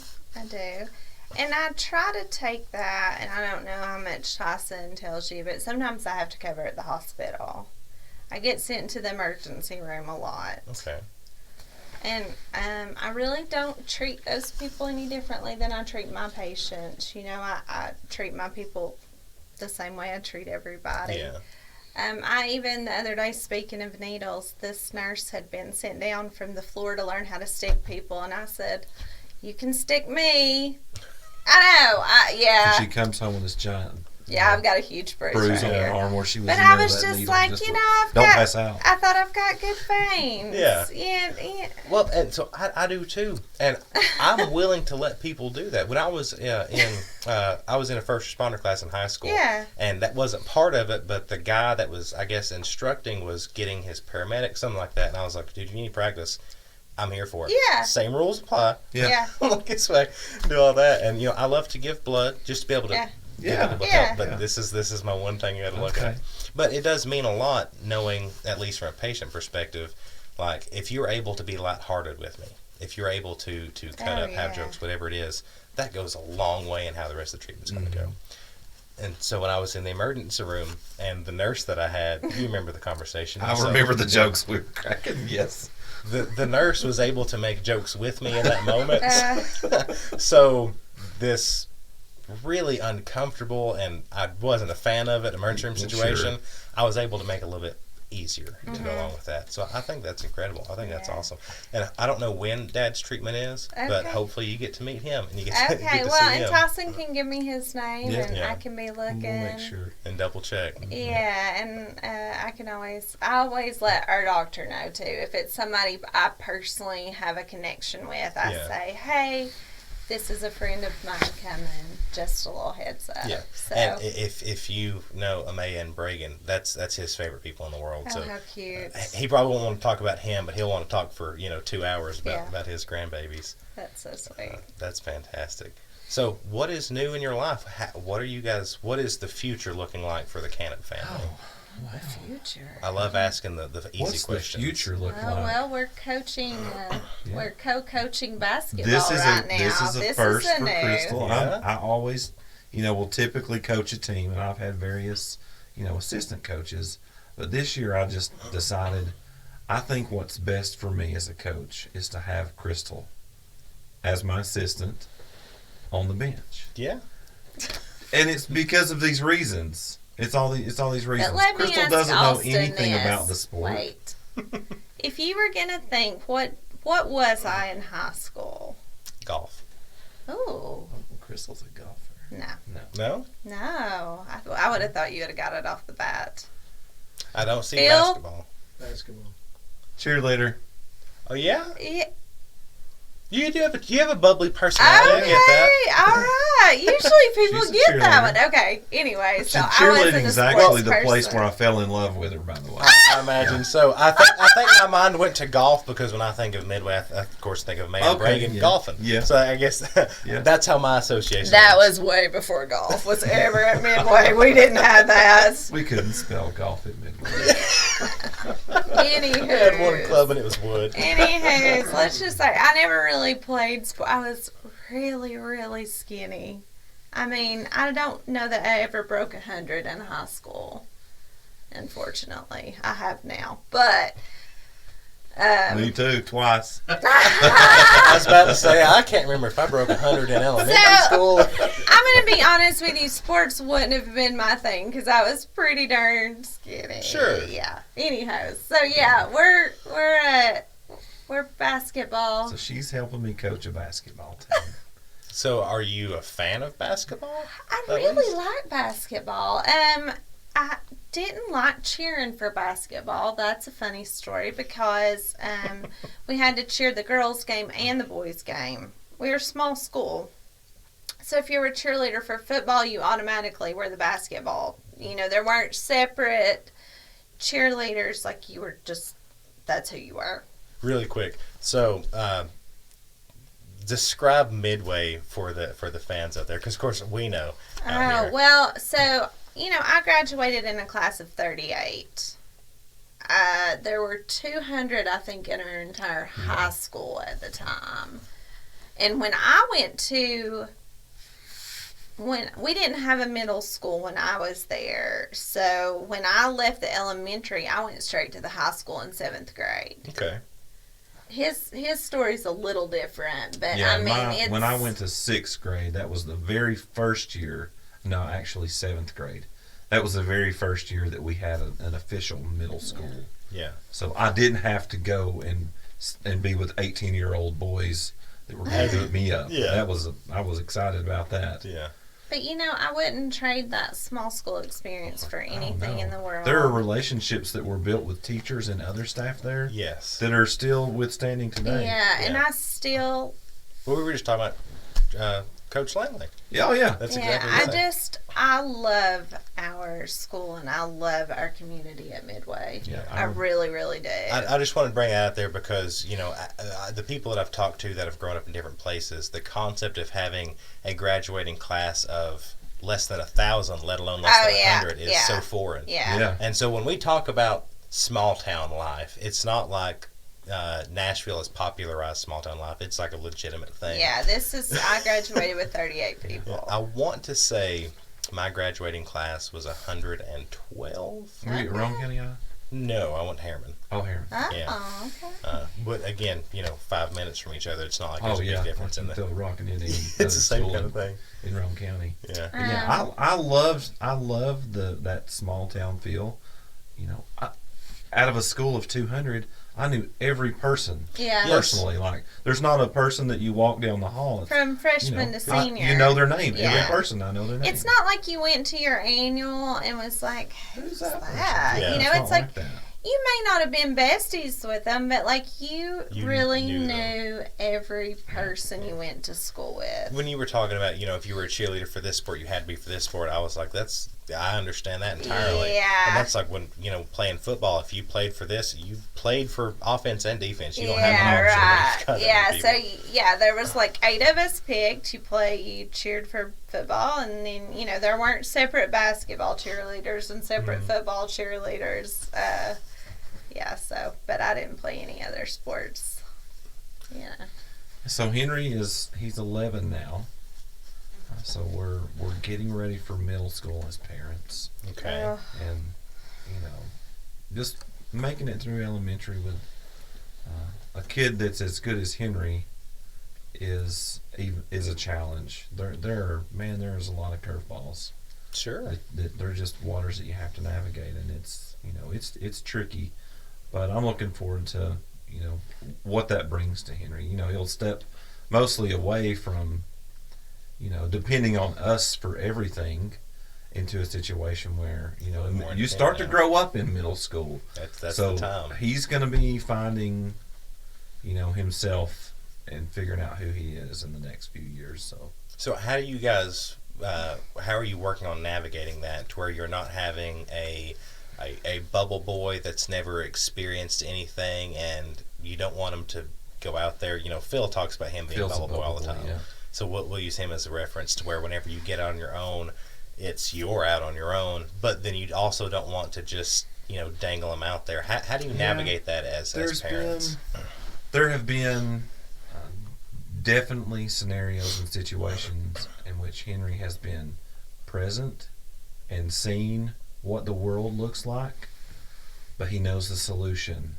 And I try to take that, and I don't know how much Tyson tells you, but sometimes I have to cover at the hospital. I get sent to the emergency room a lot. Okay. And I really don't treat those people any differently than I treat my patients. I treat my people the same way I treat everybody. Yeah. I even, the other day, speaking of needles, this nurse had been sent down from the floor to learn how to stick people, and I said, you can stick me. I know, And she comes home with this giant I've got a huge bruise on right her here. arm where she was. But in I there, was that just needle, like, don't pass out. I thought I've got good veins. Yeah. Yeah. Well, and so I do too, and I'm willing to let people do that. When I was I was in a first responder class in high school, and that wasn't part of it, but the guy that was, I guess, instructing was getting his paramedic, something like that, and I was like, dude, you need practice. I'm here for it. Yeah. Same rules apply. Yeah. This way, do all that, and I love to give blood just to be able to Yeah. Look Yeah. up, but this is my one thing you got to look Okay. at. But it does mean a lot knowing, at least from a patient perspective, like if you're able to be lighthearted with me, if you're able to cut Oh, up, have yeah. jokes, whatever it is, that goes a long way in how the rest of the treatment's going to go. And so when I was in the emergency room and the nurse that I had, you remember the conversation. I So remember the jokes we were cracking. Yes. the nurse was able to make jokes with me in that moment. Uh, So this really uncomfortable, and I wasn't a fan of it, emergency room situation, I was able to make a little bit easier to go along with that. So I think that's incredible. I think that's Yeah. awesome. And I don't know when Dad's treatment is, but Okay. hopefully you get to meet him and you get to, Okay, get to well, see and him Tyson can give me his name, Yeah. and Yeah. I can be looking. We'll make sure. and double check. Yeah, and I always let our doctor know too. If it's somebody I personally have a connection with, I Yeah. say, hey, this is a friend of mine coming. Just a little heads up. Yeah, So, and if you know Amaya and Bragan, that's his favorite people in the world. oh, So how cute. he probably won't want to talk about him, but he'll want to talk for 2 hours Yeah. about his grandbabies. That's so sweet. That's fantastic. So, what is new in your life? What is the future looking like for the Canup family? Future. I love asking the easy What's questions. the future look Oh, like? well, we're coaching. Yeah. We're co-coaching basketball This is right now. this is a This first is a for new. Crystal. Yeah. I always, will typically coach a team, and I've had various, assistant coaches. But this year, I just decided, I think what's best for me as a coach is to have Crystal as my assistant on the bench, Yeah. and it's because of these reasons. It's all these reasons. But let me Crystal ask doesn't Austin know anything this. about the sport. Wait. If you were gonna think, what was I in high school? Golf. Oh, Crystal's a golfer. No, no. I would have thought you would have got it off the bat. I don't see Phil? basketball. Basketball. Cheerleader. Oh yeah, Yeah. you have a bubbly personality. I get that. Okay, all right. Usually people She's a get that one. cheerleader. Okay. Anyway, so I Cheerleading wasn't a is sports actually the person. place where I fell in love with her. By the way. I imagine so. I think my mind went to golf because when I think of Midway, I of course think of May and Okay, Bragan yeah. golfing. Yeah. So I guess Yeah. that's how my association. That is. was way before golf was ever at Midway. We didn't have that. We couldn't spell golf at Midway. I had one Anywho. club and it was wood. Anywho, let's just say I never really played sport. I was really, really skinny. I mean, I don't know that I ever broke 100 in high school. Unfortunately, I have now. But Me too, twice. I was about to say I can't remember if I broke 100 in elementary So- school. I'm gonna be honest with you. Sports wouldn't have been my thing because I was pretty darn skinny. Sure. Yeah. Anyhow, so yeah, we're basketball. So she's helping me coach a basketball team. So, are you a fan of basketball? I At really least? like basketball. I didn't like cheering for basketball. That's a funny story because we had to cheer the girls' game and the boys' game. We were a small school. So if you were a cheerleader for football, you automatically were the basketball. There weren't separate cheerleaders. Like you were just, that's who you were. Really quick. So, describe Midway for the fans out there, because of course we know out here. Well, so, I graduated in a class of 38. There were 200, I think, in our entire high school at the time. And when we didn't have a middle school when I was there. So when I left the elementary, I went straight to the high school in 7th grade. Okay. His story's a little different, but Yeah, I mean, it's... when I went to 6th grade, that was the very first year. No, actually 7th grade. That was the very first year that we had an official middle school. Yeah. So I didn't have to go and be with 18-year-old boys that were going to beat me up. Yeah. I was excited about that. Yeah. But I wouldn't trade that small school experience for anything in the world. There are relationships that were built with teachers and other staff there Yes. that are still withstanding today. Yeah, and Yeah. I still... Well, we were just talking about Coach Langley. Yeah, oh yeah. That's Yeah, exactly what I love our school and I love our community at Midway. Yeah, I really, really do. I just want to bring it out there because, the people that I've talked to that have grown up in different places, the concept of having a graduating class of less than 1,000, let alone less than 100, is yeah. so foreign. Yeah. And so when we talk about small town life, it's not like Nashville has popularized small town life. It's like a legitimate thing. Yeah, I graduated with 38 people. I want to say my graduating class was 112. Were you at Roane County High? No, I went Harriman. Oh, Harriman. Oh, Yeah. okay. But again, 5 minutes from each other. It's not like Oh, there's a yeah. big difference in the. Throw a rock in Indian. It's the same kind of thing. In Roane County. Yeah. Yeah, I love that small town feel. Out of a school of 200, I knew every person personally. Like, there's not a person that you walk down the hall. From freshman to senior. You know their name. Yeah. Every person, I know their name. It's not like you went to your annual and was like, who's that? Yeah. It's like that. You may not have been besties with them, but like you really knew every person you went to school with. When you were talking about, if you were a cheerleader for this sport, you had to be for this sport, I was like, I understand that entirely. Yeah. And that's like when, playing football, if you played for this, you played for offense and defense. You don't have an option. Right. Yeah, there was like 8 of us picked. You cheered for football, and then, there weren't separate basketball cheerleaders and separate football cheerleaders. But I didn't play any other sports. Yeah. So Henry he's 11 now. So we're getting ready for middle school as parents. Okay. And just making it through elementary with a kid that's as good as Henry is a challenge. There's a lot of curveballs. Sure. They're just waters that you have to navigate, and it's tricky. But I'm looking forward to what that brings to Henry. He'll step mostly away from depending on us for everything into a situation where you start to grow up in middle school. That's so the time. He's going to be finding himself and figuring out who he is in the next few years. So how do you guys? How are you working on navigating that to where you're not having a bubble boy that's never experienced anything, and you don't want him to go out there? Phil talks about him being a bubble boy all the time. Yeah. So we'll use him as a reference to where whenever you get on your own, you're out on your own, but then you also don't want to just dangle him out there. How do you navigate that as parents? There have been definitely scenarios and situations in which Henry has been present and seen what the world looks like, but he knows the solution.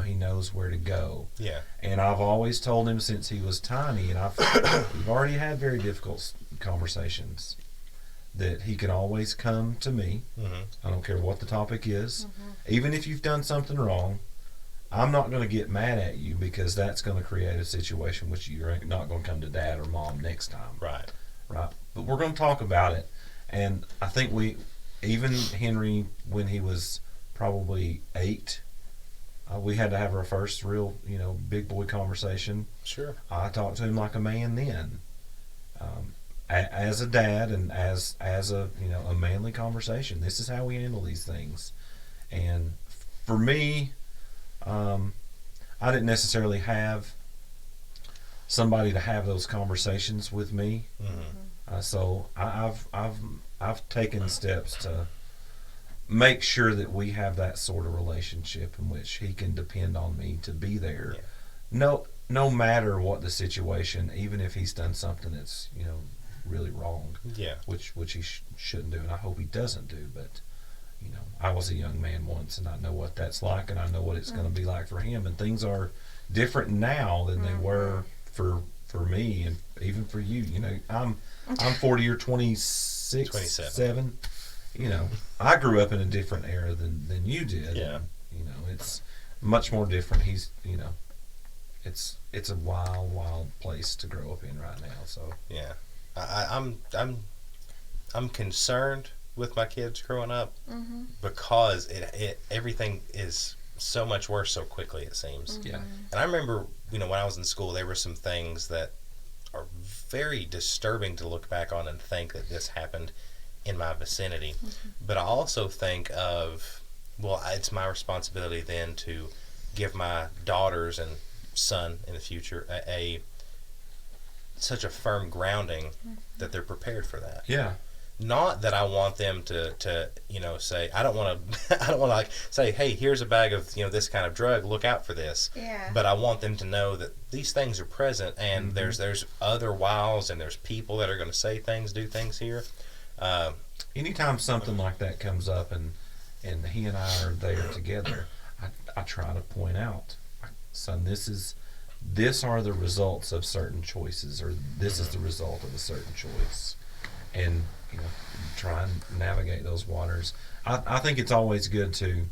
He knows where to go. Yeah. And I've always told him since he was tiny, and we've already had very difficult conversations, that he can always come to me. Mm-hmm. I don't care what the topic is. Even if you've done something wrong, I'm not going to get mad at you, because that's going to create a situation which you're not going to come to dad or mom next time. Right. But we're going to talk about it. And I think even Henry, when he was probably 8, we had to have our first real, big boy conversation. Sure. I talked to him like a man then, as a dad, and as a a manly conversation. This is how we handle these things. And for me, I didn't necessarily have somebody to have those conversations with me. So I've taken steps to make sure that we have that sort of relationship in which he can depend on me to be there. Yeah. No matter what the situation, even if he's done something that's really wrong. Yeah. Which he shouldn't do, and I hope he doesn't do. But I was a young man once, and I know what that's like, and I know what it's going to be like for him. And things are different now than they were for me, and even for you. I'm 40 or 26, 27. I grew up in a different era than you did. Yeah. And, it's much more different. He's, it's a wild place to grow up in right now. So yeah, I'm concerned with my kids growing up because everything is so much worse so quickly, it seems. Yeah. And I remember, when I was in school, there were some things that are very disturbing to look back on and think that this happened in my vicinity. But I also think of, it's my responsibility then to give my daughters and son in the future such a firm grounding that they're prepared for that. Yeah. Not that I want them to say, I don't want to I don't want to like say, hey, here's a bag of this kind of drug, look out for this. Yeah. But I want them to know that these things are present, and there's other wiles, and there's people that are going to say things, do things here. Anytime something like that comes up, and he and I are there together, I try to point out, son, this are the results of certain choices, or this is the result of a certain choice, and try and navigate those waters. I think it's always good to,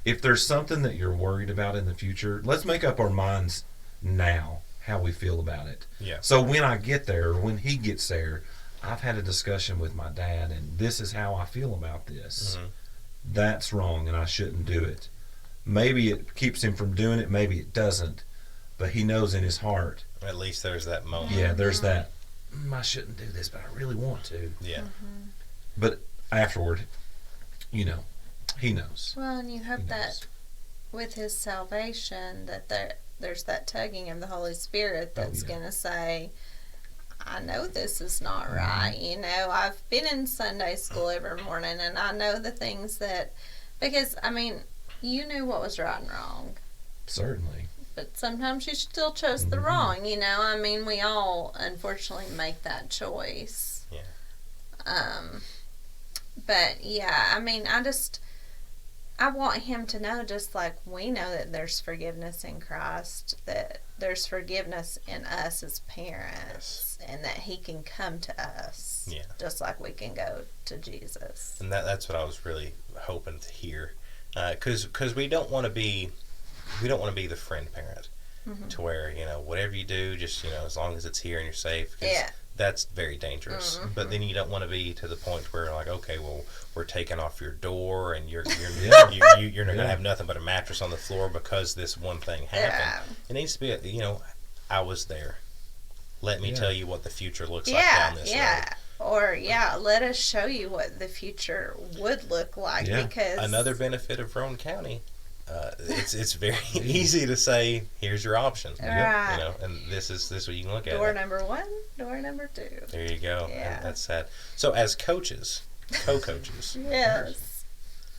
if there's something that you're worried about in the future, let's make up our minds now how we feel about it. Yeah. So when I get there, or when he gets there, I've had a discussion with my dad, and this is how I feel about this. That's wrong, and I shouldn't do it. Maybe it keeps him from doing it, maybe it doesn't, but he knows in his heart. At least there's that moment. Yeah, there's that, I shouldn't do this, but I really want to. Yeah. But afterward, he knows. Well, and you hope that with his salvation that there's that tugging of the Holy Spirit that's going to say, I know this is not right. I've been in Sunday school every morning, and I know the things that, because, you knew what was right and wrong. Certainly. But sometimes you still chose the wrong, we all, unfortunately, make that choice. Yeah. But, yeah, I want him to know, just like we know that there's forgiveness in Christ, that there's forgiveness in us as parents, and that he can come to us, just like we can go to Jesus. And that's what I was really hoping to hear, because we don't want to be the friend parent, to where whatever you do, just as long as it's here and you're safe. That's very dangerous. But then you don't want to be to the point where, like, okay, well, we're taking off your door, and you're not going to have nothing but a mattress on the floor because this one thing happened. It needs to be, I was there. Let me tell you what the future looks like down this road. Or, let us show you what the future would look like. Because another benefit of Roane County, it's very easy to say, here's your option. Right. And this is what you can look at. Door number 1, door number 2. There you go. Yeah. And that's sad. So as coaches, co-coaches. Yes.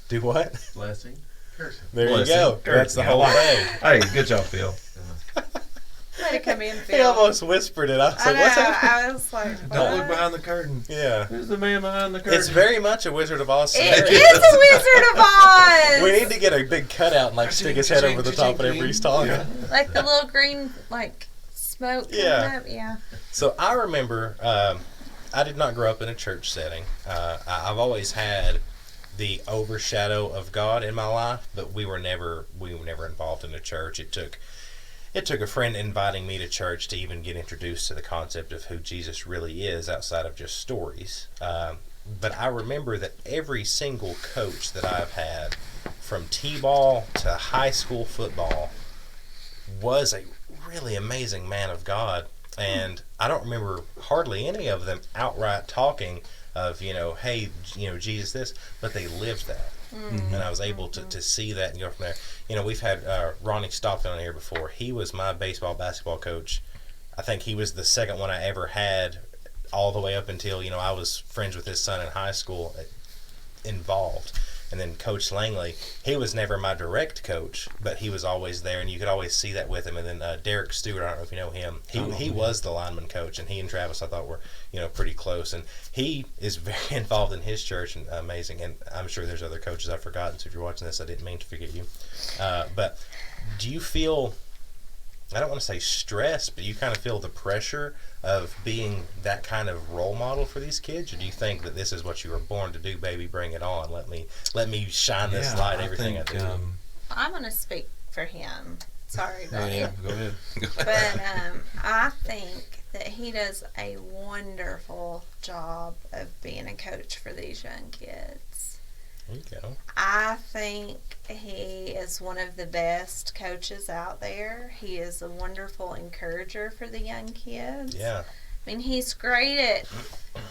Do what? Blessing. Cursing. There Blessing. you go. That's the whole thing. Hey, good job, Phil. Way to come in, Phil. He almost whispered it. I was like, what's happening? I was like, Don't look behind the curtain. Yeah. Who's the man behind the curtain? It's very much a Wizard of Oz It scenario. is a Wizard of Oz! We need to get a big cutout and stick his head over the top whenever he's talking. Yeah. Like the little green, smoke coming up. Yeah. So I remember, I did not grow up in a church setting. I've always had the overshadow of God in my life, but we were never involved in a church. It took a friend inviting me to church to even get introduced to the concept of who Jesus really is outside of just stories. But I remember that every single coach that I've had, from t-ball to high school football, was a really amazing man of God. And I don't remember hardly any of them outright talking of, hey, Jesus this, but they lived that. And I was able to see that and go from there. We've had Ronnie Stockton on here before. He was my basketball coach. I think he was the second one I ever had, all the way up until, I was friends with his son in high school, involved. And then Coach Langley, he was never my direct coach, but he was always there, and you could always see that with him. And then Derek Stewart, I don't know if you know him. He was the lineman coach, and he and Travis, I thought, were pretty close. And he is very involved in his church, and amazing. And I'm sure there's other coaches I've forgotten. So if you're watching this, I didn't mean to forget you. But do you feel, I don't want to say stress, but you kind of feel the pressure of being that kind of role model for these kids? Or do you think that this is what you were born to do, baby, bring it on, let me shine this light, everything I do? I'm going to speak for him. Sorry, buddy. Yeah, go ahead. But I think that he does a wonderful job of being a coach for these young kids. There you go. I think he is one of the best coaches out there. He is a wonderful encourager for the young kids. Yeah. He's great at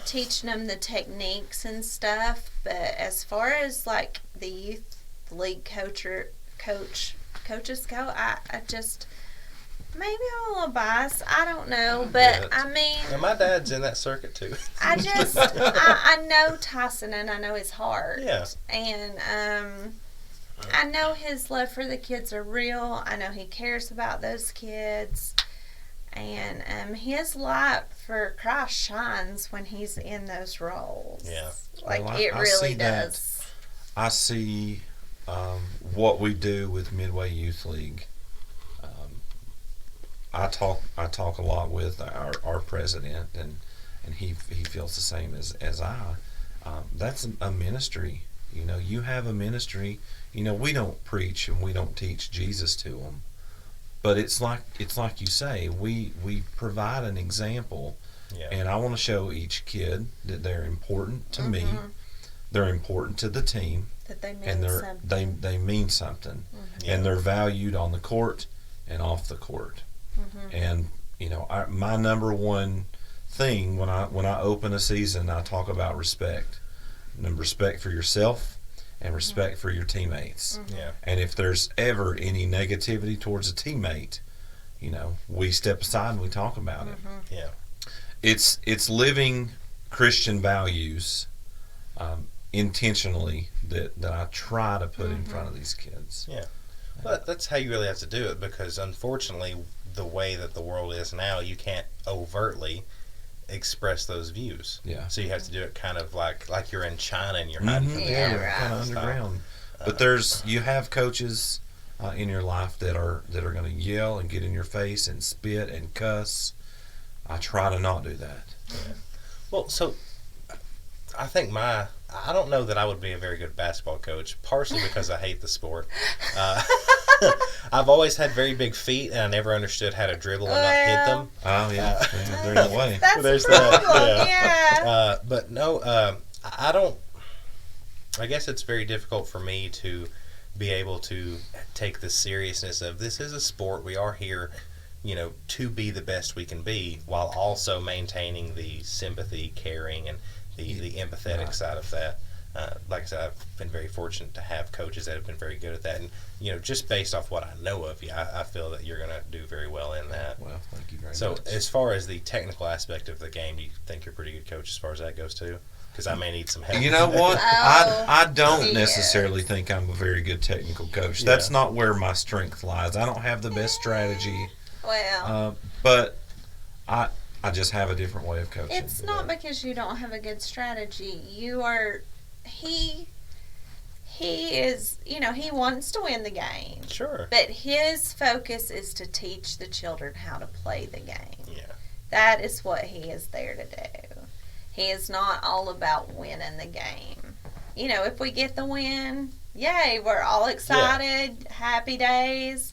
teaching them the techniques and stuff, but as far as the youth league coaches go, maybe I'm a little biased. I don't know, Yeah, but I mean, And my dad's in that circuit too. I know Tyson and I know his heart. Yeah. And I know his love for the kids are real. I know he cares about those kids. And his light for Christ shines when he's in those roles. Yeah. Like, Well, it I really see that. does. I see what we do with Midway Youth League. I talk a lot with our president, and he feels the same as I. That's a ministry. You know, you have a ministry. You know, we don't preach and we don't teach Jesus to them, but it's like you say, we provide an example, Yeah. and I want to show each kid that they're important to me, they're important to the team, That they mean and something. they mean something, Yeah. and they're valued on the court and off the court. And you know, my number one thing when I open a season, I talk about respect, and respect for yourself, and respect for your teammates. Yeah. And if there's ever any negativity towards a teammate, you know, we step aside and we talk about it. Yeah. It's living Christian values intentionally that I try to put in front of these kids. Yeah. But that's how you really have to do it, because unfortunately, the way that the world is now, you can't overtly express those views. Yeah. So you have to do it kind of like you're in China and you're hiding from the Yeah, camera. right. Kind of Style. underground. But you have coaches in your life that are going to yell and get in your face and spit and cuss. I try to not do that. Well, so I think I don't know that I would be a very good basketball coach, partially because I hate the sport. I've always had very big feet, and I never understood how to dribble and not hit them. Oh yeah, there's no way. That's There's the that, problem, yeah. yeah. But no, I don't. I guess it's very difficult for me to be able to take the seriousness of this is a sport. We are here, you know, to be the best we can be, while also maintaining the sympathy, caring, and the empathetic Right. side of that. Like I said, I've been very fortunate to have coaches that have been very good at that, and you know, just based off what I know of you, I feel that you're going to do very well in that. Well, thank you very So, much. as far as the technical aspect of the game, do you think you're a pretty good coach as far as that goes too? Because I may need some help. You know what? Oh, I don't yes. necessarily think I'm a very good technical coach. That's not where my strength lies. I don't have the best strategy, Well, but I just have a different way of coaching. it's not because you don't have a good strategy. You are, he is, you know, he wants to win the game. Sure. But his focus is to teach the children how to play the game. Yeah. That is what he is there to do. He is not all about winning the game. You know, if we get the win, yay, we're all excited, happy days.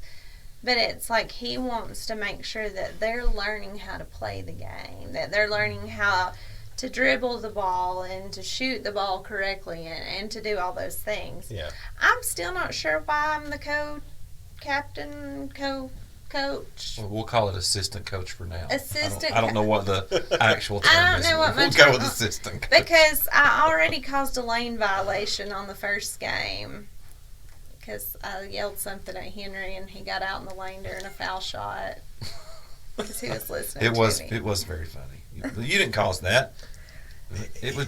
But it's like he wants to make sure that they're learning how to play the game, that they're learning how to dribble the ball and to shoot the ball correctly and to do all those things. Yeah. I'm still not sure why I'm the captain, coach. We'll call it assistant coach for now. Assistant I don't know what the actual term I don't is. know what my We'll go term- with assistant coach. Because I already caused a lane violation on the first game. Because I yelled something at Henry and he got out in the lane during a foul shot. Because he was listening It was to me. it was very funny. You didn't cause that. It was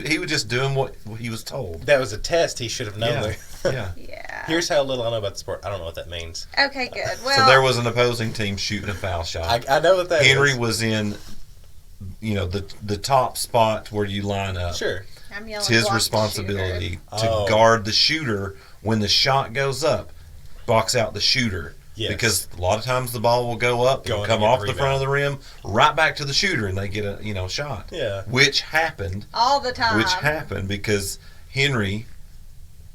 he was just doing what he was told. That was a test. He should have known. Yeah. that. Yeah. Yeah. Here's how little I know about the sport. I don't know what that means. Okay, good. Well, So there was an opposing team shooting a foul shot. I know what that Henry is. was in, you know, the top spot where you line up. Sure. I'm yelling. It's his block the responsibility shooter. to Oh. guard the shooter when the shot goes up. Box out the shooter. Yes. Because a lot of times the ball will go up, Go it'll in come and get off the the front of the rim, right back to the shooter, and they get a shot. Yeah. Which happened. All the time. Which happened because Henry,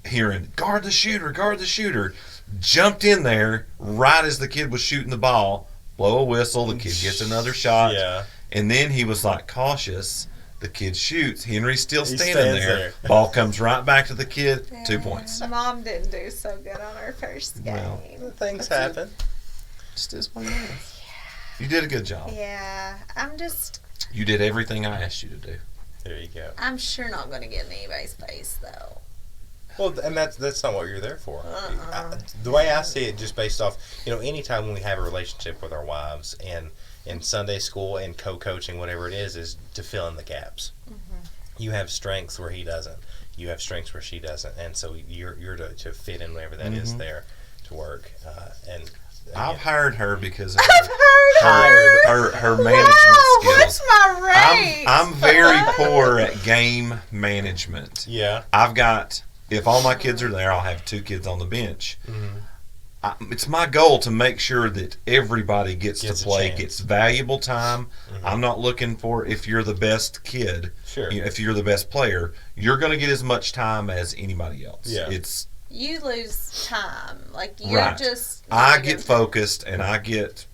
hearing guard the shooter, jumped in there right as the kid was shooting the ball. Blow a whistle, the kid gets another shot, Yeah. and then he was like cautious. The kid shoots. Henry's still He standing stands there. there. Ball comes right back to the kid. 2 points. Mom didn't do so good on her first game. Well, Things happen. Just is what it is. You did a good job. Yeah, You did everything I asked you to do. There you go. I'm sure not going to get in anybody's face though. Well, and that's not what you're there for. The way I see it, just based off, anytime we have a relationship with our wives and in Sunday school and co-coaching, whatever it is to fill in the gaps. You have strengths where he doesn't. You have strengths where she doesn't, and so you're to fit in whatever that is there to work. And I've hired her because of her management Wow, skills. what's my rate? I'm very poor at game management. yeah, If all my kids are there, I'll have 2 kids on the bench. It's my goal to make sure that everybody gets to play, gets valuable time. I'm not looking for if you're the best kid, sure. If you're the best player, you're going to get as much time as anybody else. Yeah. You lose time. Like, you're Right. just... I get focused and I get,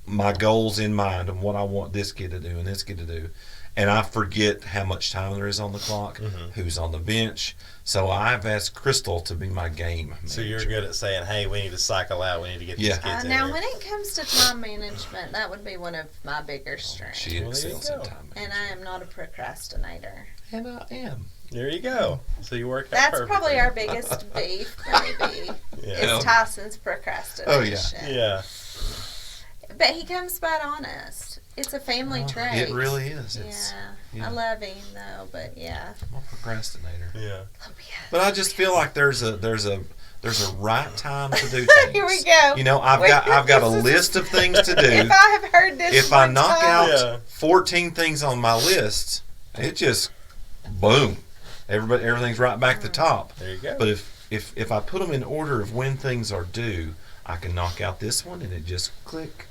my goals in mind and what I want this kid to do and this kid to do. And I forget how much time there is on the clock, who's on the bench. So I've asked Crystal to be my game manager. So you're good at saying, hey, we need to cycle out. We need to get these kids in now, there. when it comes to time management, that would be one of my bigger strengths. She Well, there you excels at go. time And management. I am not a procrastinator. And I am. There you go. So you work out That's perfectly. probably our biggest beef, maybe, Yeah. is Tyson's procrastination. Yeah. But he comes by honest. It's a family trait. It really is. Yeah. I love him though, but yeah. I'm a procrastinator. Yeah. Oh, yeah. But I just feel like there's a right time to do things. Here we go. I've got a list of things to do. If I have heard this, If I one knock time, out 14 things on my list, it just boom. Everything's right back to the top. There you go. But if I put them in order of when things are due, I can knock out this one and it just click.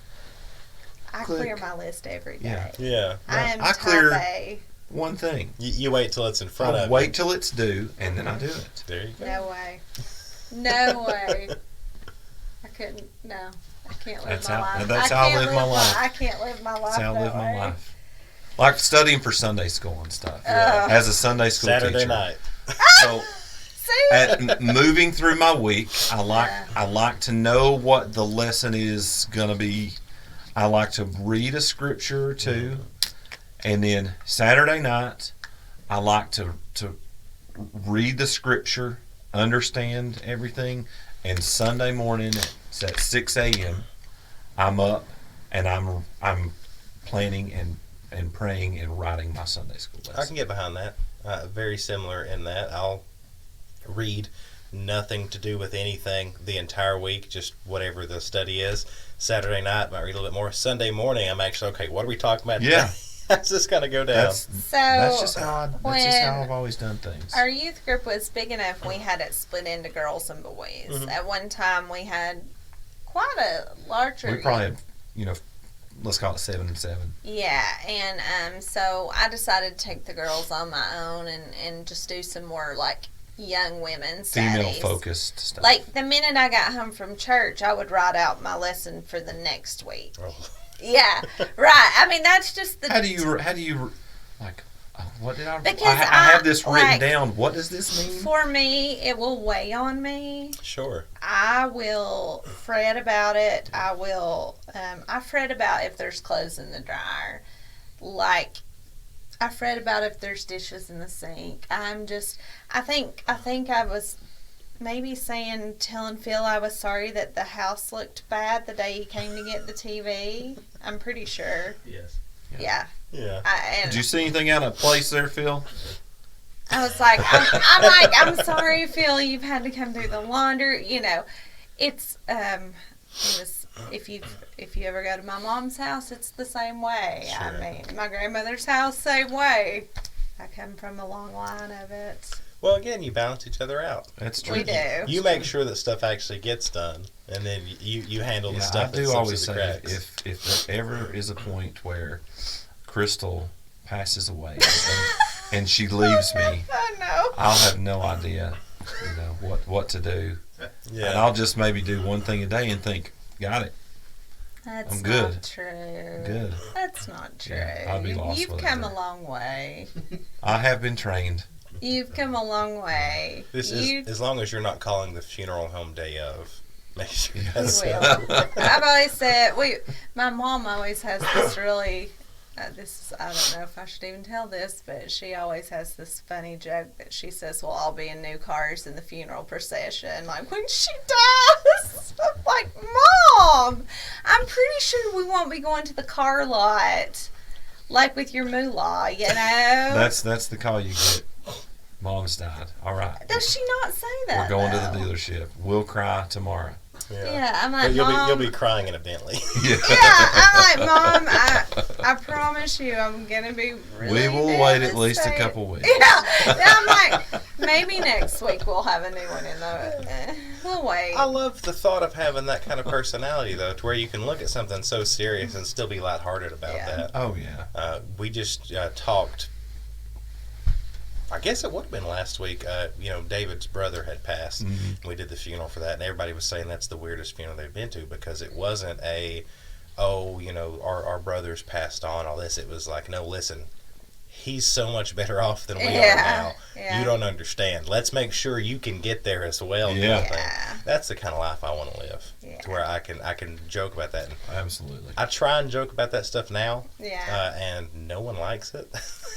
I click. clear my list every day. Yeah. Yeah. I am I type clear- A. One thing. You wait till it's in front I'll of wait you. till it's due and then I do it. There you go. No way. No way. I couldn't. No. I can't live That's my how- life. that's how I can't live my life. I can't live my life. That's how I that live my way. life. Like studying for Sunday school and stuff. Yeah. As a Sunday school Saturday teacher. night. So See? moving through my week, I like to know what the lesson is gonna be. I like to read a scripture or two, and then Saturday night, I like to read the scripture, understand everything, and Sunday morning it's at 6 a.m. I'm up and I'm planning and praying and writing my Sunday school lesson. I can get behind that. Very similar in that. I'll read nothing to do with anything the entire week, just whatever the study is. Saturday night, might read a little bit more. Sunday morning, I'm actually, okay, what are we talking about today? Yeah. That's just going to go down. That's just how I've always done things. Our youth group was big enough, we had it split into girls and boys. Mhm. At one time, we had quite a larger... We probably had, let's call it 7 and 7. Yeah, and so I decided to take the girls on my own and just do some more, like, young women studies. Female-focused stuff. Like, the minute I got home from church, I would write out my lesson for the next week. Oh. Yeah, right. I mean, that's just the... How do you like, what did I... Because I have this written like, down. What does this mean? For me, it will weigh on me. Sure. I will fret about it. I fret about if there's clothes in the dryer. Like, I fret about if there's dishes in the sink. I think I was maybe telling Phil I was sorry that the house looked bad the day he came to get the TV. I'm pretty sure. Yes. Yeah. Yeah. Did you see anything out of place there, Phil? I was like, I'm sorry, Phil, you've had to come through the laundry. It's it was, if you ever go to my mom's house, it's the same way. Sure. I mean, my grandmother's house, same way. I come from a long line of it. Well, again, you balance each other out. That's true. We do. You make sure that stuff actually gets done, and then you handle the stuff I that do slips always through say the cracks. if there ever is a point where Crystal passes away and she leaves me, I know. I'll have no idea, what to do. Yeah. And I'll just maybe do one thing a day and think, got it. That's I'm good. not true. Good. That's not true. Yeah, I'd be lost You've without come her. a long way. I have been trained. You've come a long way. This is as long as you're not calling the funeral home day of. Make sure Yes. We will. I've always said my mom always has this really I don't know if I should even tell this, but she always has this funny joke that she says we'll all be in new cars in the funeral procession, like when she dies. I'm like, Mom, I'm pretty sure we won't be going to the car lot, like with your moolah, you know? That's the call you get. Mom's died. All right. Does she not say that? We're going to though? the dealership. We'll cry tomorrow. Yeah, I'm like, But Mom. you'll be crying in a Bentley. Yeah, I'm like, Mom, I promise you, I'm gonna be really. We will wait at least a devastated." couple weeks. Yeah, I'm like, maybe next week we'll have a new one in the. We'll wait. I love the thought of having that kind of personality, though, to where you can look at something so serious and still be lighthearted about Yeah. that. Oh yeah. We just talked. I guess it would have been last week. David's brother had passed. Mhm. We did the funeral for that, and everybody was saying that's the weirdest funeral they've been to because it wasn't our brothers passed on, all this. It was like, no, listen, he's so much better off than we are now. Yeah. You don't understand. Let's make sure you can get there as well. Yeah. kind of thing. Yeah. That's the kind of life I want to live, Yeah. to where I can joke about that. Absolutely. I try and joke about that stuff now, Yeah. and no one likes it.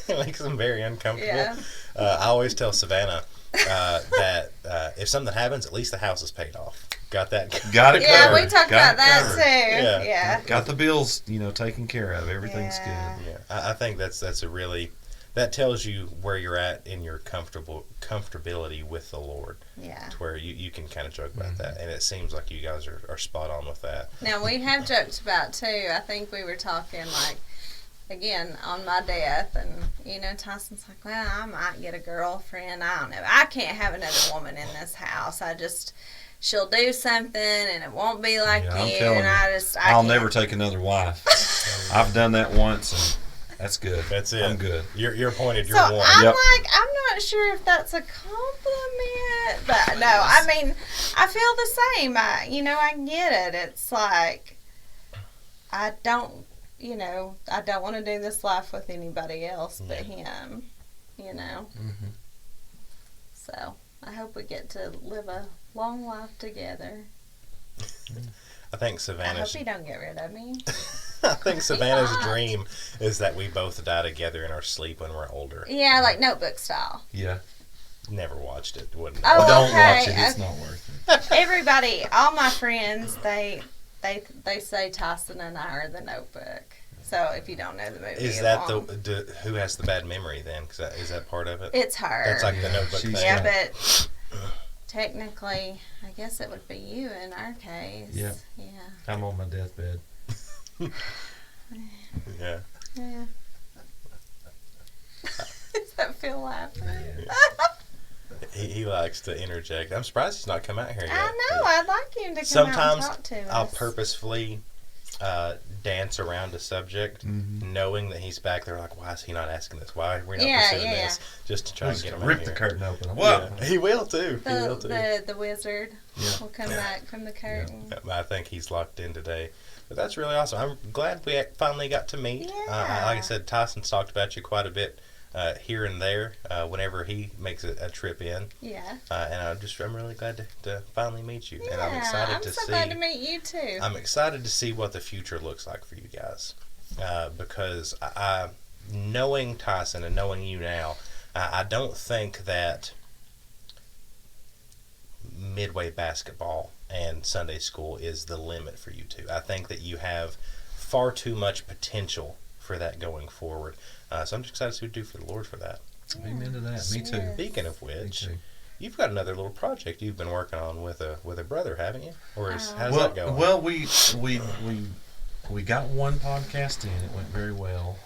It makes them very uncomfortable. Yeah. I always tell Savannah that if something happens, at least the house is paid off. Got that? Got it Yeah, covered. we talked Got about that covered. too. Yeah. Yeah. Got the bills, taken care of. Everything's Yeah. good. Yeah, I think that's a really, that tells you where you're at in your comfortability with the Lord, Yeah. to where you can kind of joke about that, and it seems like you guys are spot on with that. Now we have joked about too. I think we were talking like again on my death, and Tyson's like, well, I might get a girlfriend. I don't know. I can't have another woman in this house. She'll do something and it won't be like Yeah, I'm you. telling And you. I I'll can't. never take another wife. I've done that once, and that's good. That's it. I'm good. You're appointed. You're So one. I'm Yep. like, I'm not sure if that's a compliment, but no, I mean, I feel the same. I get it. It's like, I don't want to do this life with anybody else but him, Mhm. So I hope we get to live a long life together. I think I hope Savannah's. he don't get rid of me. I think Savannah's not. dream is that we both die together in our sleep when we're older. Yeah, like Notebook style. Yeah. Never watched it. Wouldn't Oh, know. Don't okay. watch it. It's not worth it. Everybody, all my friends, they say Tyson and I are the Notebook. So if you don't know the movie, Is it that won't. who has the bad memory then? Because is that part of it? It's her. That's like the Yeah, Notebook she's thing. Yeah, got- but technically, I guess it would be you in our case. Yeah. Yeah. I'm on my deathbed. Yeah. Yeah. Does that feel laughing? He likes to interject. I'm surprised he's not come out here yet. I know. I'd like him to come Sometimes out and talk to us. I'll purposefully dance around a subject, Mhm. knowing that he's back there. Like, why is he not asking this? Why are we not Yeah, pursuing yeah. this? Just to try and Just get him rip out the here. curtain open. Whoa. Yeah, he will too. He will too. The wizard Yeah. will come back from the curtain. I think he's locked in today. But that's really awesome. I'm glad we finally got to meet. Yeah. Like I said, Tyson's talked about you quite a bit here and there whenever he makes a trip in. Yeah. And I'm really glad to finally meet you. Yeah. And I'm excited to so see. glad to meet you too. I'm excited to see what the future looks like for you guys, because I knowing Tyson and knowing you now, I don't think that midway basketball and Sunday school is the limit for you two. I think that you have far too much potential for that going forward. So I'm just excited to see what you do for the Lord for that. Amen to that. Me too. Yes. Speaking of Me which, too. you've got another little project you've been working on with a brother, haven't you? Or how's Well, that going? well, we got one podcast in. It went very well.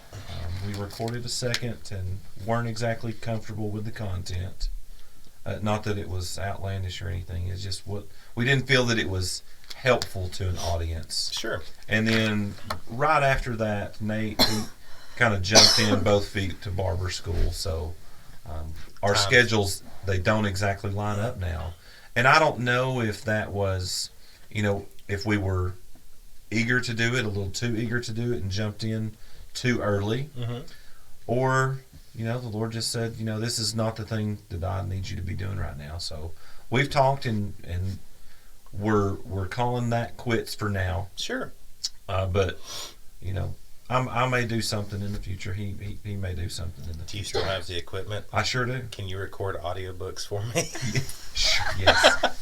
We recorded a second and weren't exactly comfortable with the content. Not that it was outlandish or anything. It's just what we didn't feel that it was helpful to an audience. Sure. And then right after that, Nate he kind of jumped in both feet to barber school. So our Times. schedules, they don't exactly line up now. And I don't know if that was, if we were eager to do it, a little too eager to do it and jumped in too early. Mm-hmm. Or, the Lord just said, this is not the thing that I need you to be doing right now. So we've talked and we're calling that quits for now. Sure. But, I may do something in the future. He may do something in the Do you future. still have the equipment? I sure do. Can you record audiobooks for me?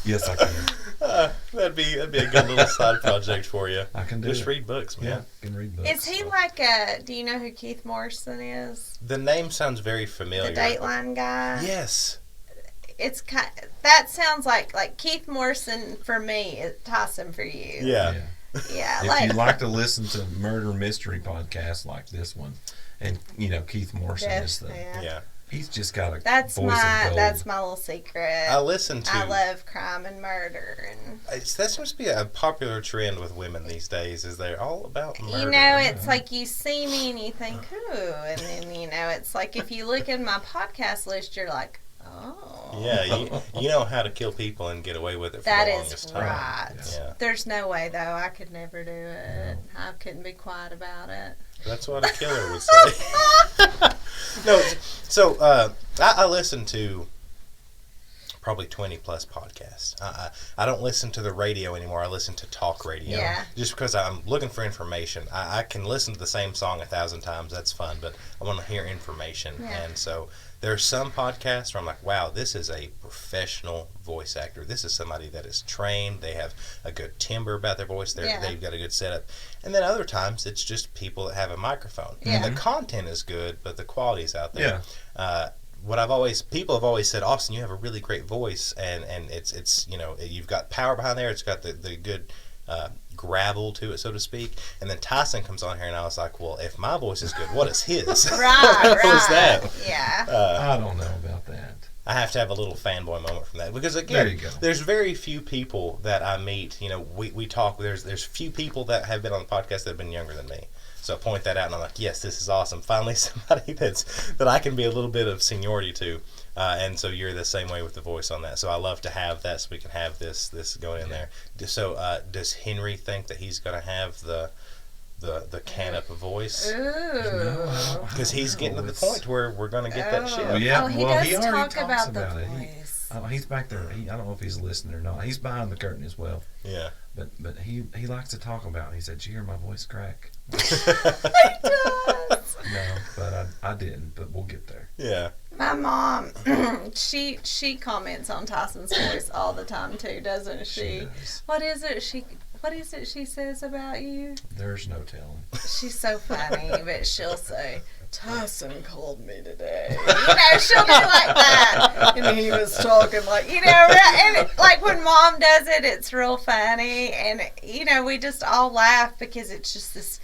Yes, I can. That'd be a good little side project for you. I can do Just it. read books, man. Yeah, I can read books. Is he like a? Do you know who Keith Morrison is? The name sounds very familiar. The Dateline guy. Yes. It's that sounds like Keith Morrison for me, Tyson for you. Yeah. Yeah, If like you like to listen to murder mystery podcasts like this one, and Keith Morrison is the Yeah. he's just got a that's voice of gold. that's my little secret. I listen to. I love crime and murder, and That seems to be a popular trend with women these days. Is they're all about murder. you know, it's like you see me and you think, ooh, and then it's like if you look at my podcast list, you're like, oh. Yeah, you know how to kill people and get away with it for That the is longest time. right. Yeah. There's no way though. I could never do it. I couldn't be quiet about it. That's what a killer would say. No, so I listen to probably 20 plus podcasts. I don't listen to the radio anymore. I listen to talk radio. Yeah. Just because I'm looking for information. I can listen to the same song 1,000 times. That's fun, but I want to hear information. Yeah. And so there's some podcasts where I'm like, wow, this is a professional voice actor. This is somebody that is trained. They have a good timbre about their voice. They've got a good setup. And then other times it's just people that have a microphone. Yeah. And the content is good, but the quality's out there. Yeah. People have always said, Austin, you have a really great voice, and it's you've got power behind there. It's got the good gravel to it, so to speak. And then Tyson comes on here, and I was like, well, if my voice is good, what is his? Right, What was that? Yeah. I don't know about that. I have to have a little fanboy moment from that because There again, you go. there's very few people that I meet. We talk. There's few people that have been on the podcast that have been younger than me. So I point that out, and I'm like, yes, this is awesome. Finally, somebody that I can be a little bit of seniority to. And so you're the same way with the voice on that. So I love to have that, so we can have this going in there. So does Henry think that he's going to have the Canup voice? Ooh. Because he's getting to the point where we're going to get that shit. Oh, yeah. He Well, does he already talk talks about the about it. voice. He's back there. I don't know if he's listening or not. He's behind the curtain as well. Yeah. But he likes to talk about it. He said, "Did you hear my voice crack?" He does. No, but I didn't. But we'll get there. Yeah. My mom, she comments on Tyson's voice all the time too, doesn't she? She does. What is it she says about you? There's no telling. She's so funny, but she'll say, Tyson called me today. She'll do like that. And he was talking like, and like when mom does it, it's real funny. And, we just all laugh because it's just this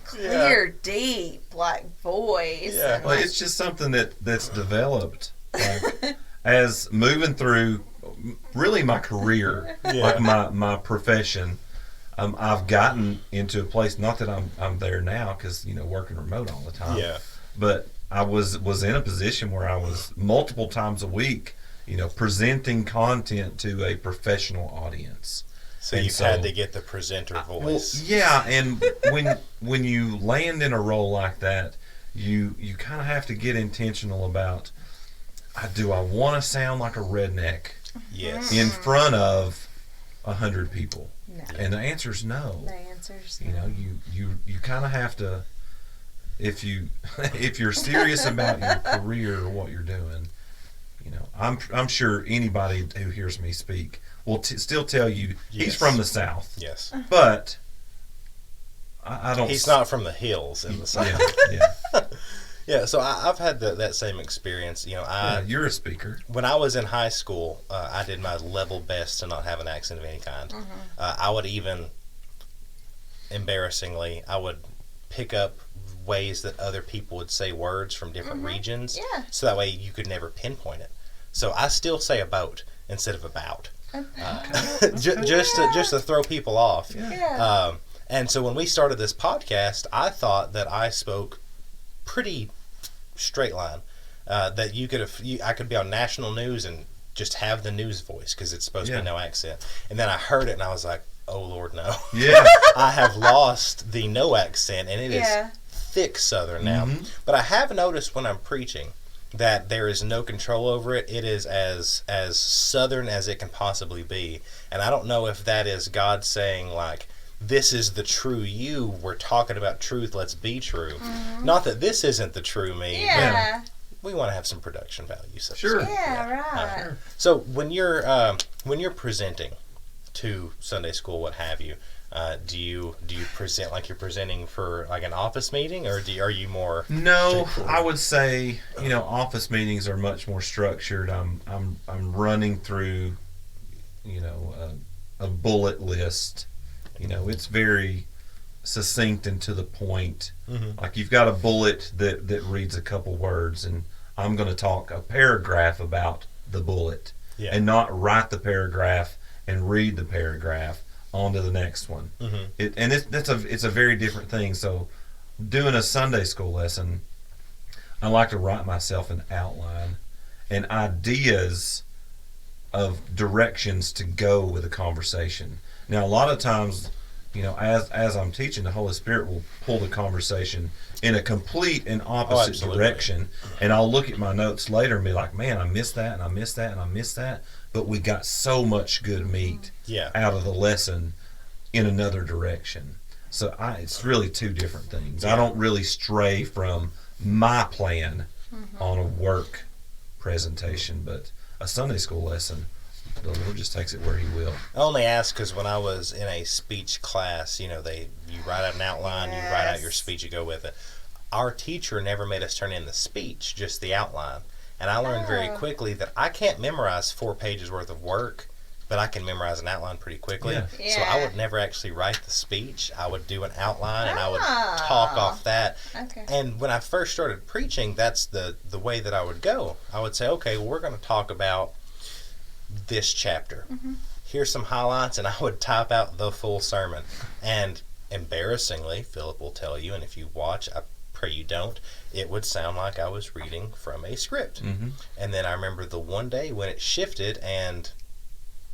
clear, deep, like, voice. Yeah. And, Well, like, it's just something that's developed as moving through really my career, Yeah. like my profession. I've gotten into a place, not that I'm there now because working remote all the time. Yeah. But I was in a position where I was multiple times a week, presenting content to a professional audience. So And you've so- had to get the presenter Well, voice. yeah, and when you land in a role like that, you kind of have to get intentional about, do I want to sound like a redneck Yes. in front of 100 people? no. And the answer is no. The answer's You kind of have to, if you're serious about your career or what you're doing, I'm sure anybody who hears me speak will still tell you he's Yes. from the South, Yes. but I don't. He's not from the hills in the south. Yeah. Yeah, so I've had that same experience. Yeah, you're a speaker. When I was in high school, I did my level best to not have an accent of any kind. I would even, embarrassingly, I would pick up ways that other people would say words from different regions. Yeah. So that way you could never pinpoint it. So I still say about instead of about. Just to throw people off. Yeah. And so when we started this podcast, I thought that I spoke pretty straight line. That I could be on national news and just have the news voice because it's supposed to be no accent. And then I heard it and I was like, oh Lord, no. Yeah. I have lost the no accent and it is thick Southern now. Mm-hmm. But I have noticed when I'm preaching that there is no control over it. It is as Southern as it can possibly be. And I don't know if that is God saying like, this is the true you. We're talking about truth. Let's be true. Not that this isn't the true me. Yeah. But we want to have some production value. So Sure. Yeah, right. Sure. So when you're presenting to Sunday school, what have you, do you present like you're presenting for like an office meeting, or are you more? No, I would say office meetings are much more structured. I'm running through a bullet list. It's very succinct and to the point. Like you've got a bullet that reads a couple words, and I'm going to talk a paragraph about the bullet, and not write the paragraph and read the paragraph on to the next one. It's a very different thing. So doing a Sunday school lesson, I like to write myself an outline and ideas of directions to go with a conversation. Now, a lot of times, as I'm teaching, the Holy Spirit will pull the conversation in a complete and opposite direction, and I'll look at my notes later and be like, man, I missed that, and I missed that, and I missed that, but we got so much good meat out of the lesson in another direction. So it's really two different things. I don't really stray from my plan on a work presentation, but a Sunday school lesson, the Lord just takes it where He will. I only ask because when I was in a speech class, you write out an outline, you write out your speech, you go with it. Our teacher never made us turn in the speech, just the outline. And I learned very quickly that I can't memorize 4 pages worth of work, but I can memorize an outline pretty quickly. So I would never actually write the speech. I would do an outline and I would talk off that. Okay. And when I first started preaching, that's the way that I would go. I would say, okay, well, we're going to talk about this chapter. Here's some highlights, and I would type out the full sermon. And embarrassingly, Philip will tell you, and if you watch, I pray you don't, it would sound like I was reading from a script. And then I remember the one day when it shifted and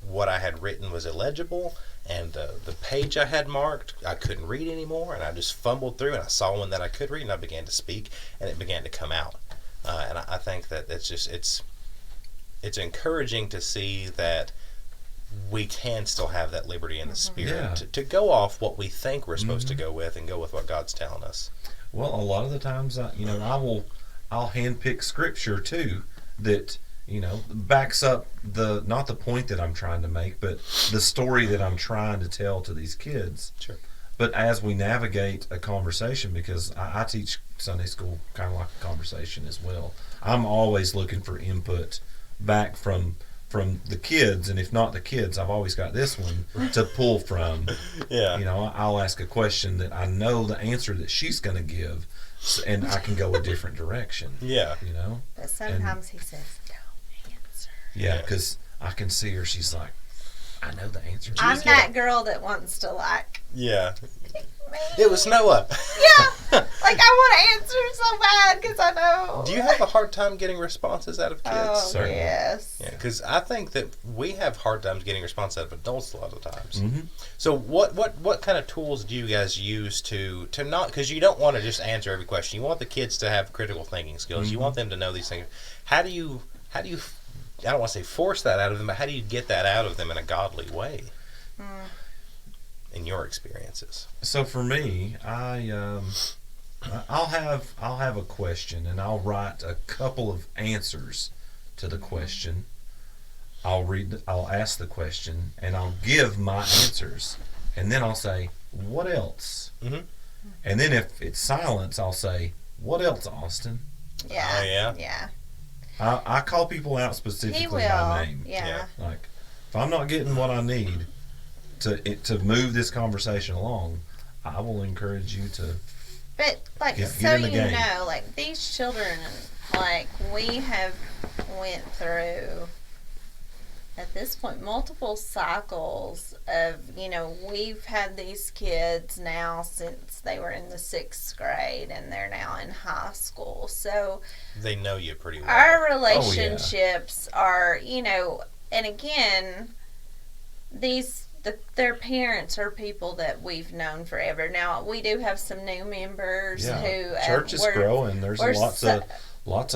what I had written was illegible, and the page I had marked I couldn't read anymore, and I just fumbled through, and I saw one that I could read, and I began to speak, and it began to come out. And I think that it's encouraging to see that we can still have that liberty in the Spirit to go off what we think we're supposed to go with and go with what God's telling us. Well, a lot of the times, I'll handpick scripture too that backs up not the point that I'm trying to make, but the story that I'm trying to tell to these kids. Sure. But as we navigate a conversation, because I teach Sunday school kind of like a conversation as well, I'm always looking for input back from the kids, and if not the kids, I've always got this one to pull from. I'll ask a question that I know the answer that she's going to give, and I can go a different direction. But sometimes he says, "Don't answer." Yeah, because I can see her. She's like, "I know the answer." I'm that girl that wants to It was Noah. I want to answer so bad because I know. Do you have a hard time getting responses out of kids? Oh, Certainly. yes. Yeah, because I think that we have hard times getting responses out of adults a lot of times. So what kind of tools do you guys use to not, because you don't want to just answer every question. You want the kids to have critical thinking skills. You want them to know these things. How do you I don't want to say force that out of them, but how do you get that out of them in a godly way? In your experiences. So for me, I'll have a question, and I'll write a couple of answers to the question. I'll ask the question, and I'll give my answers, and then I'll say, "What else?" And then if it's silence, I'll say, "What else, Austin?" Yeah. I call people out specifically by name. Yeah. Like, if I'm not getting what I need to move this conversation along, I will encourage you to. But get in the game. These children, we have went through at this point multiple cycles of we've had these kids now since they were in the 6th grade, and they're now in high school, so they know you pretty well. Our relationships are and again, their parents are people that we've known forever. Now we do have some new members who church is growing. There's lots of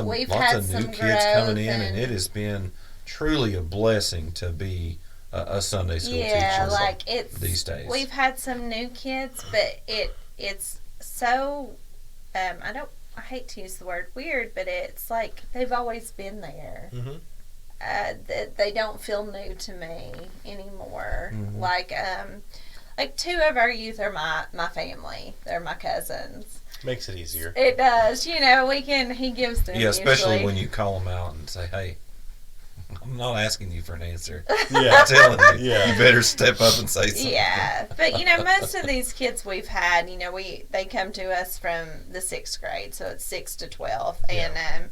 new kids coming in, and it has been truly a blessing to be a Sunday school Yeah, teacher like it's these days. We've had some new kids, but it's so I hate to use the word weird, but it's like they've always been there. Mm-hmm. They don't feel new to me anymore. Mhm. Like two of our youth are my family. They're my cousins. Makes it easier. It does. He gives them. Yeah, especially usually. when you call them out and say, "Hey, I'm not asking you for an answer. Yeah. I'm telling you, Yeah. you better step up and say something." Yeah, but most of these kids we've had, they come to us from the 6th grade, so it's 6 to 12, and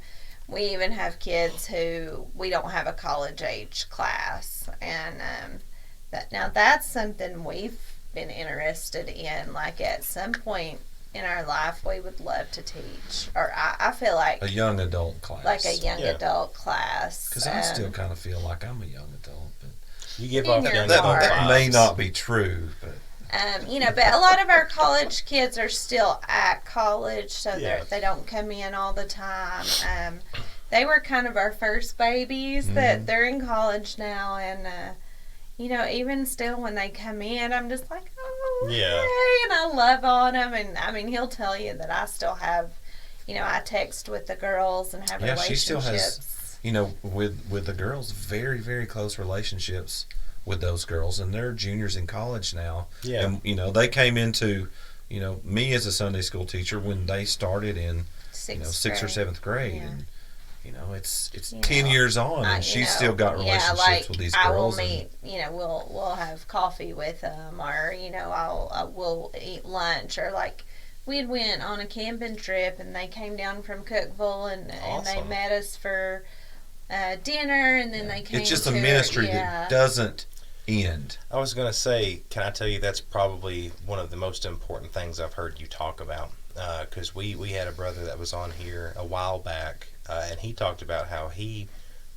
we even have kids who we don't have a college age class, and that's something we've been interested in. Like at some point in our life, we would love to teach, or I feel like A young adult class. like a young Yeah. adult class. Because I still kind of feel like I'm a young adult. But You give In off your young that, heart. adult that may vibes. not be true, but but a lot of our college kids are still at college, so Yeah. they don't come in all the time. They were kind of our first babies that they're in college now, and even still when they come in, I'm just like, oh, Yeah. hey, and I love on them, and I mean, he'll tell you that I still have, I text with the girls and have Yeah, she relationships. still has- with the girls, very, very close relationships with those girls, and they're juniors in college now. Yeah. And they came into me as a Sunday school teacher when they started in Sixth 6th or grade. 7th grade, Yeah. and it's You 10 know, years on, and she's still got relationships with these girls. I will and- meet, we'll have coffee with them, or we'll eat lunch, or like we went on a camping trip, and they came down from Cookeville, and they Awesome. met us for dinner, and then they came. It's just a to- ministry yeah. that doesn't end. I was going to say, can I tell you that's probably one of the most important things I've heard you talk about? Because we had a brother that was on here a while back, and he talked about how he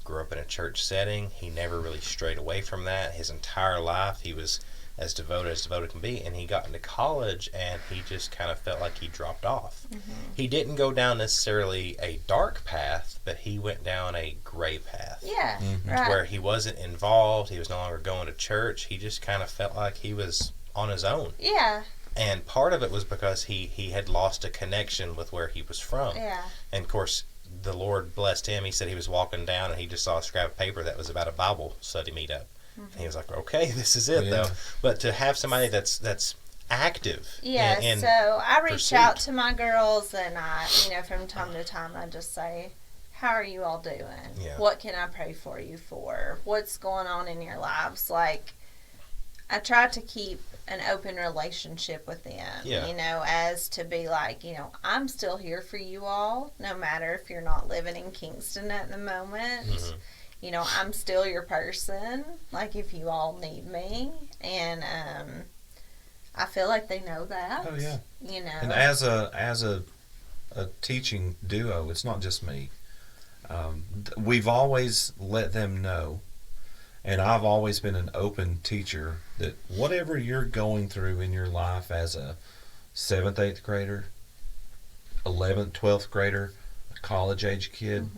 grew up in a church setting. He never really strayed away from that. His entire life, he was as devoted can be, and he got into college, and he just kind of felt like he dropped off. Mm-hmm. He didn't go down necessarily a dark path, but he went down a gray path. Yeah, Mhm. right. Where he wasn't involved, he was no longer going to church, he just kind of felt like he was on his own. Yeah, And part of it was because he had lost a connection with where he was from. yeah. And of course, the Lord blessed him. He said he was walking down and he just saw a scrap of paper that was about a Bible study meetup. And he was like, okay, this is it, Yeah. though. But to have somebody that's active. Yeah, in so I reach pursuit. out to my girls, and I, from time to time, I just say, how are you all doing? Yeah. What can I pray for you for? What's going on in your lives? Like, I try to keep an open relationship with them, Yeah. as to be like, I'm still here for you all, no matter if you're not living in Kingston at the moment. Mhm. I'm still your person, like if you all need me, and I feel like they know that. Oh yeah. And know. as a teaching duo, it's not just me. We've always let them know, and I've always been an open teacher, that whatever you're going through in your life as a 7th, 8th grader, 11th, 12th grader, a college age kid,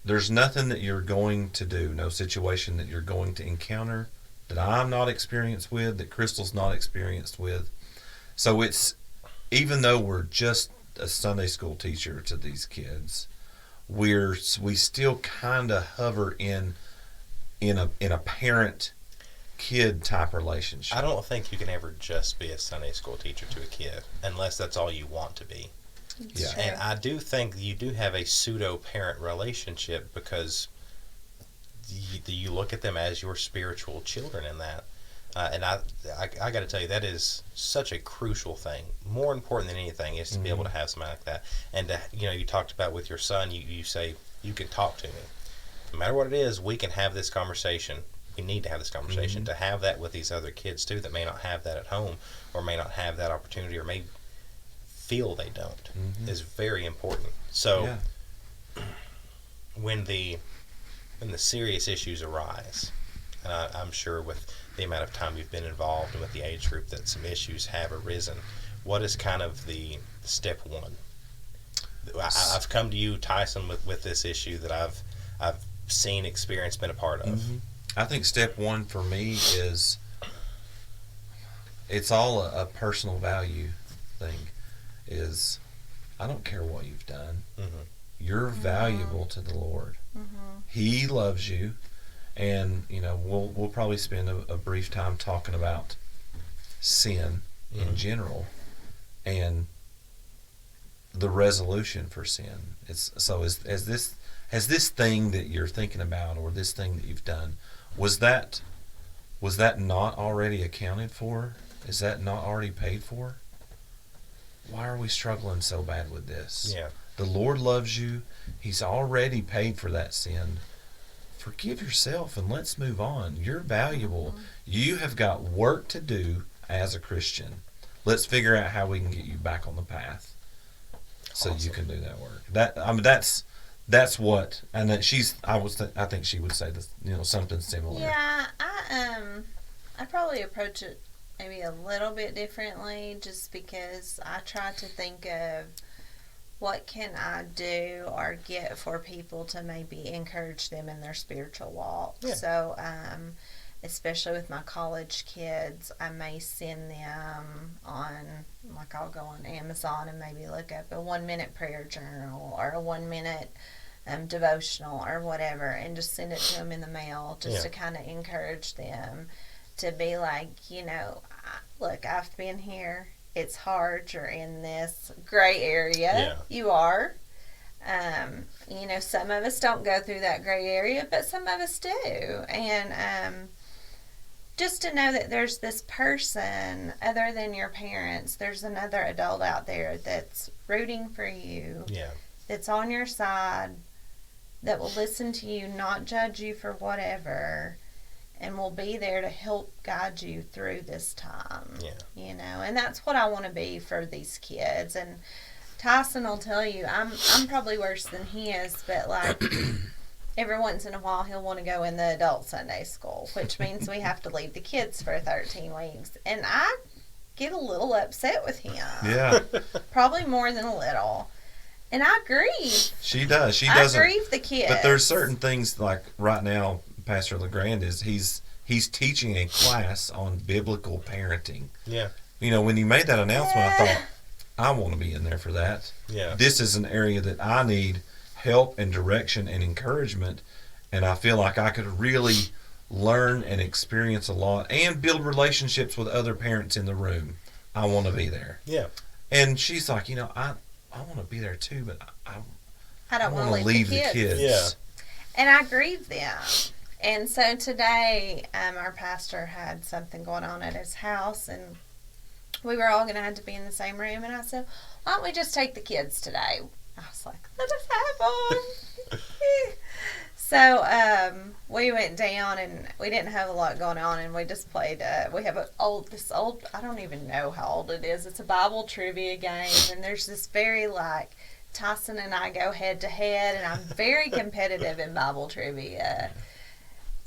there's nothing that you're going to do, no situation that you're going to encounter that I'm not experienced with, that Crystal's not experienced with. So it's, even though we're just a Sunday school teacher to these kids, we still kind of hover in a parent kid type relationship. I don't think you can ever just be a Sunday school teacher to a kid unless that's all you want to be. Yeah. And I do think you do have a pseudo-parent relationship because you look at them as your spiritual children in that. And I got to tell you, that is such a crucial thing. More important than anything is to be able to have somebody like that. And to, you talked about with your son, you say, you can talk to me. No matter what it is, we can have this conversation. We need to have this conversation. To have that with these other kids too that may not have that at home, or may not have that opportunity, or may feel they don't, is very important. So when the serious issues arise, and I'm sure with the amount of time you've been involved and with the age group that some issues have arisen, what is kind of the step one? I've come to you, Tyson, with this issue that I've seen, experienced, been a part of. I think step one for me is it's all a personal value thing. Is I don't care what you've done. Mm-hmm. You're valuable to the Lord. Mm-hmm. He loves you, and we'll probably spend a brief time talking about sin in general and the resolution for sin. It's so as this thing that you're thinking about or this thing that you've done, was that not already accounted for? Is that not already paid for? Why are we struggling so bad with this? Yeah. The Lord loves you. He's already paid for that sin. Forgive yourself and let's move on. You're valuable. You have got work to do as a Christian. Let's figure out how we can get you back on the path so you can do that work. That's what, and that I think she would say this, something similar. Yeah, I probably approach it maybe a little bit differently, just because I try to think of what can I do or get for people to maybe encourage them in their spiritual walk. Yeah. So, especially with my college kids, I may send them on, like I'll go on Amazon and maybe look up a 1-minute prayer journal or a 1-minute devotional or whatever, and just send it to them in the mail just to kind of encourage them to be like, look, I've been here. It's hard. You're in this gray area. Yeah. You are. Some of us don't go through that gray area, but some of us do. And just to know that there's this person other than your parents, there's another adult out there that's rooting for you, that's on your side, that will listen to you, not judge you for whatever, and will be there to help guide you through this time. And that's what I want to be for these kids. And Tyson will tell you, I'm probably worse than he is, but like every once in a while he'll want to go in the adult Sunday school, which means we have to leave the kids for 13 weeks. And I get a little upset with him. Yeah. Probably more than a little. And I grieve. She does. I grieve the kids. But there's certain things, like right now, Pastor LeGrand he's teaching a class on biblical parenting. Yeah. When you made that announcement, I thought, I want to be in there for that. Yeah. This is an area that I need help and direction and encouragement, and I feel like I could really learn and experience a lot and build relationships with other parents in the room. I want to be there. Yeah. And she's like, I want to be there too, but I don't want to leave the kids. Yeah. And I grieve them. And so today, our pastor had something going on at his house, and we were all going to have to be in the same room. And I said, why don't we just take the kids today? I was like, let us have fun. So we went down, and we didn't have a lot going on, and we just played. We have this old, I don't even know how old it is. It's a Bible trivia game, and there's this very Tyson and I go head to head, and I'm very competitive in Bible trivia.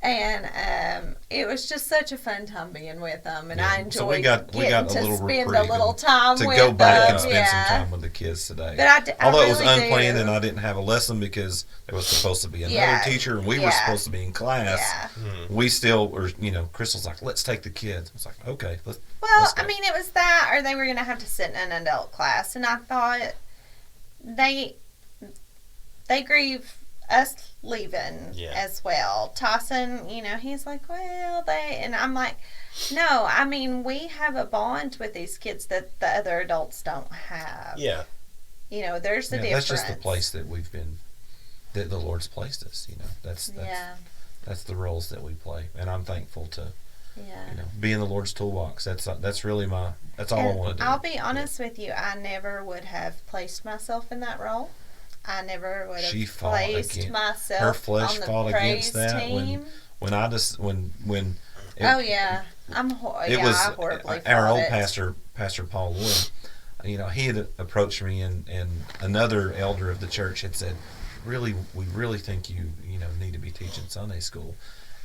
And it was just such a fun time being with them, and I enjoyed so we got getting a to little spend a reprieve little time to with go back them. and spend some time with the kids today. But although it was really unplanned do. and I didn't have a lesson because there was supposed to be another Yeah. teacher and we were supposed to be in class. Yeah. We still were, Crystal's like, let's take the kids. I was like, okay, let's go. I mean, it was that, or they were going to have to sit in an adult class, and I thought they grieve us leaving as well. Tyson, he's like, well, and I'm like, no, I mean, we have a bond with these kids that the other adults don't have. Yeah. There's a difference. That's just the place that that the Lord's placed us, That's the roles that we play, and I'm thankful to be in the Lord's toolbox. That's really that's all I want to do. I'll be honest with you, I never would have placed myself in that role. I never would have placed myself her flesh on the fought praise against that team. when I just when it, oh yeah, I horribly our old it. Pastor Paul Wood. He had approached me, and another elder of the church had said, we really think you need to be teaching Sunday school.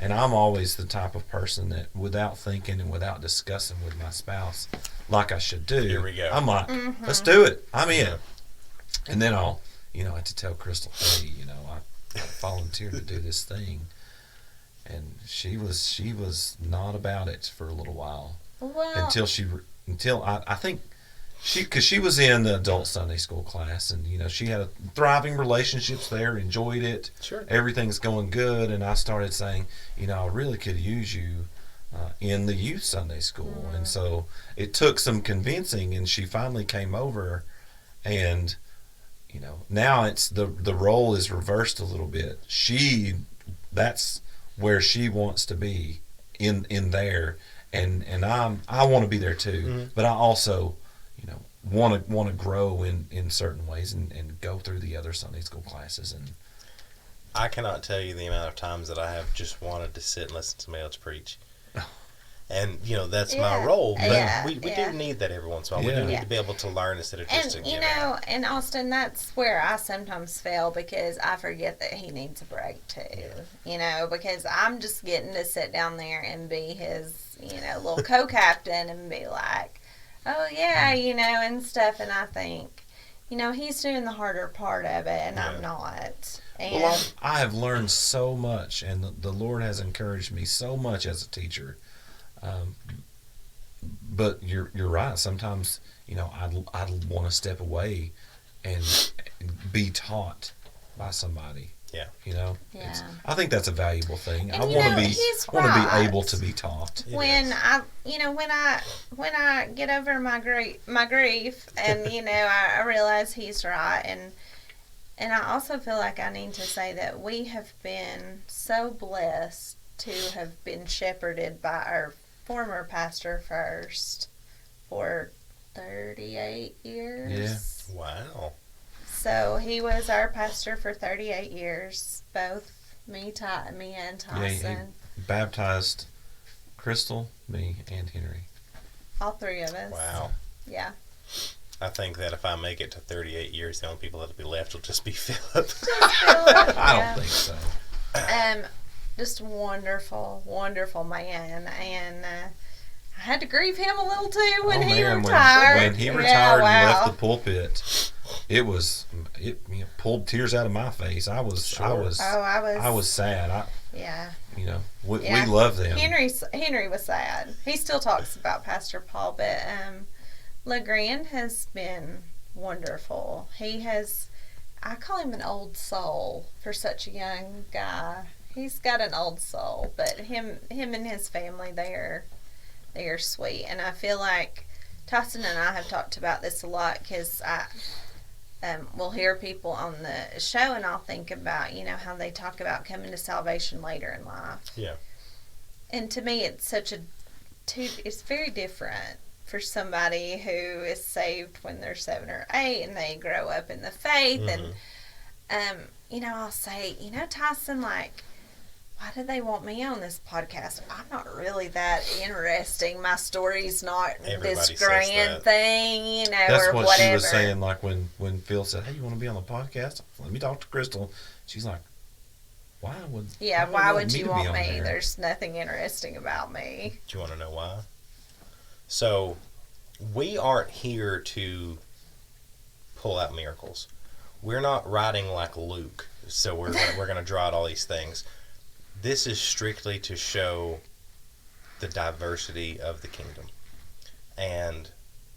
And I'm always the type of person that, without thinking and without discussing with my spouse like I should do, here we go. I'm like, let's do it. I'm in. And then I'll I had to tell Crystal, hey, I volunteered to do this thing. and she was not about it for a little while Well, until I think because she was in the adult Sunday school class, and she had a thriving relationships there, enjoyed it. Sure. Everything's going good, and I started saying, I really could use you in the youth Sunday school, and so it took some convincing, and she finally came over, and now it's the role is reversed a little bit. That's where she wants to be in there, and I want to be there too, but I also want to grow in certain ways and go through the other Sunday school classes. And I cannot tell you the amount of times that I have just wanted to sit and listen to somebody else preach. And, that's my role. But we do need that every once in a while. We do need to be able to learn instead of just to give out. And Austin, that's where I sometimes fail because I forget that he needs a break too. Because I'm just getting to sit down there and be his, little co-captain and be like, oh, yeah, and stuff. And I think, he's doing the harder part of it and I'm not. And well, I have learned so much, and the Lord has encouraged me so much as a teacher. But you're right. Sometimes I'd want to step away and be taught by somebody. Yeah. Yeah. I think that's a valuable thing. And I want to be able to be taught. When I get over my grief and I realize he's right, and I also feel like I need to say that we have been so blessed to have been shepherded by our former pastor first for 38 years. Yeah. Wow. So he was our pastor for 38 years, both me and Tyson. Yeah, he baptized Crystal, me, and Henry. All three of us. Wow. Yeah. I think that if I make it to 38 years, the only people that'll be left will just be Philip. I don't think so. Just wonderful, wonderful man, and I had to grieve him a little too when he retired. When he retired and left the pulpit, it pulled tears out of my face. I was sad. We love them. Henry was sad. He still talks about Pastor Paul, but LeGrand has been wonderful. I call him an old soul for such a young guy. He's got an old soul, but him and his family, they are sweet. And I feel like Tyson and I have talked about this a lot because we'll hear people on the show and I'll think about, how they talk about coming to salvation later in life. Yeah. And to me, it's it's very different for somebody who is saved when they're 7 or 8 and they grow up in the faith. And, I'll say, Tyson, like, why do they want me on this podcast? I'm not really that interesting. My story's not Everybody this grand thing, That's or what whatever. she was saying, like when Phil said, hey, you want to be on the podcast? Let me talk to Crystal. She's like, why would you want me? There? There's nothing interesting about me. Do you want to know why? So, we aren't here to pull out miracles. We're not writing like Luke, so we're going to draw out all these things. This is strictly to show the diversity of the kingdom. And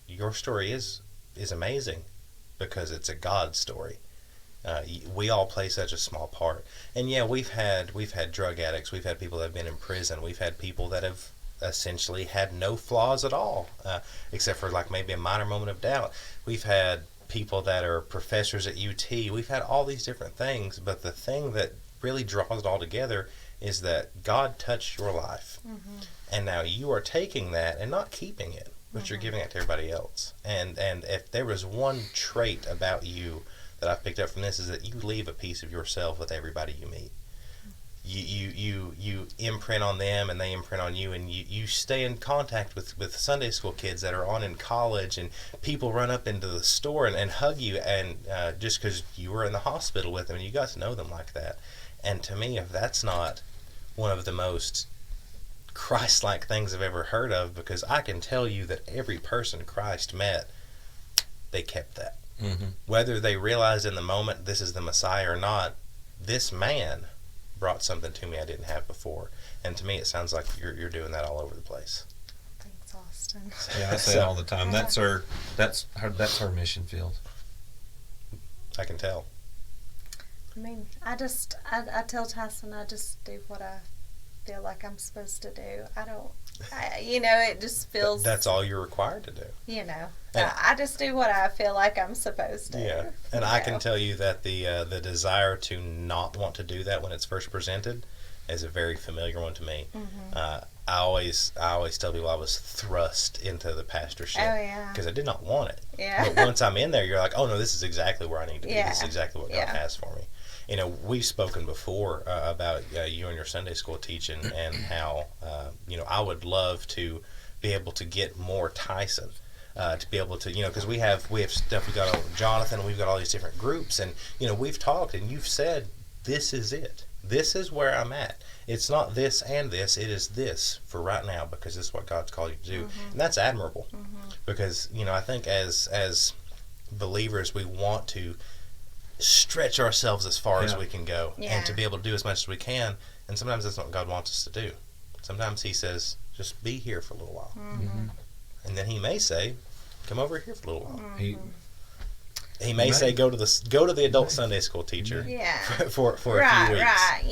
your story is amazing because it's a God story. We all play such a small part. And yeah, we've had drug addicts, we've had people that have been in prison, we've had people that have essentially had no flaws at all, except for like maybe a minor moment of doubt. We've had people that are professors at UT. We've had all these different things, but the thing that really draws it all together is that God touched your life. Mm-hmm. And now you are taking that and not keeping it, but you're giving it to everybody else. And if there was one trait about you that I've picked up from this, is that you leave a piece of yourself with everybody you meet. You imprint on them and they imprint on you, and you stay in contact with Sunday school kids that are on in college, and people run up into the store and hug you, and just because you were in the hospital with them and you got to know them like that. And to me, if that's not one of the most Christ-like things I've ever heard of, because I can tell you that every person Christ met, they kept that. Mm-hmm. Whether they realized in the moment this is the Messiah or not, this man brought something to me I didn't have before. And to me, it sounds like you're doing that all over the place. Thanks, Austin. Yeah, I say it all the time. That's her mission field. I can tell. I mean, I tell Tyson I just do what I feel like I'm supposed to do. It just feels... That's all you're required to do. I just do what I feel like I'm supposed to. Yeah, and I can tell you that the desire to not want to do that when it's first presented is a very familiar one to me. Mm-hmm. I always tell people I was thrust into the pastorship because I did not want it. Yeah. But once I'm in there, you're like, oh no, this is exactly where I need to be. This is exactly what God has for me. We've spoken before about you and your Sunday school teaching and how I would love to be able to get more Tyson. To be able to, because we have stuff. We got Jonathan, and we've got all these different groups, and we've talked, and you've said this is it. This is where I'm at. It's not this and this. It is this for right now because this is what God's called you to do, and that's admirable. Because I think as believers, we want to stretch ourselves as far as we can go, and to be able to do as much as we can. And sometimes that's not what God wants us to do. Sometimes He says, "Just be here for a little while." And then He may say, "Come over here for a little while." He may say, "Go to the adult Sunday school teacher." For a few weeks. Right.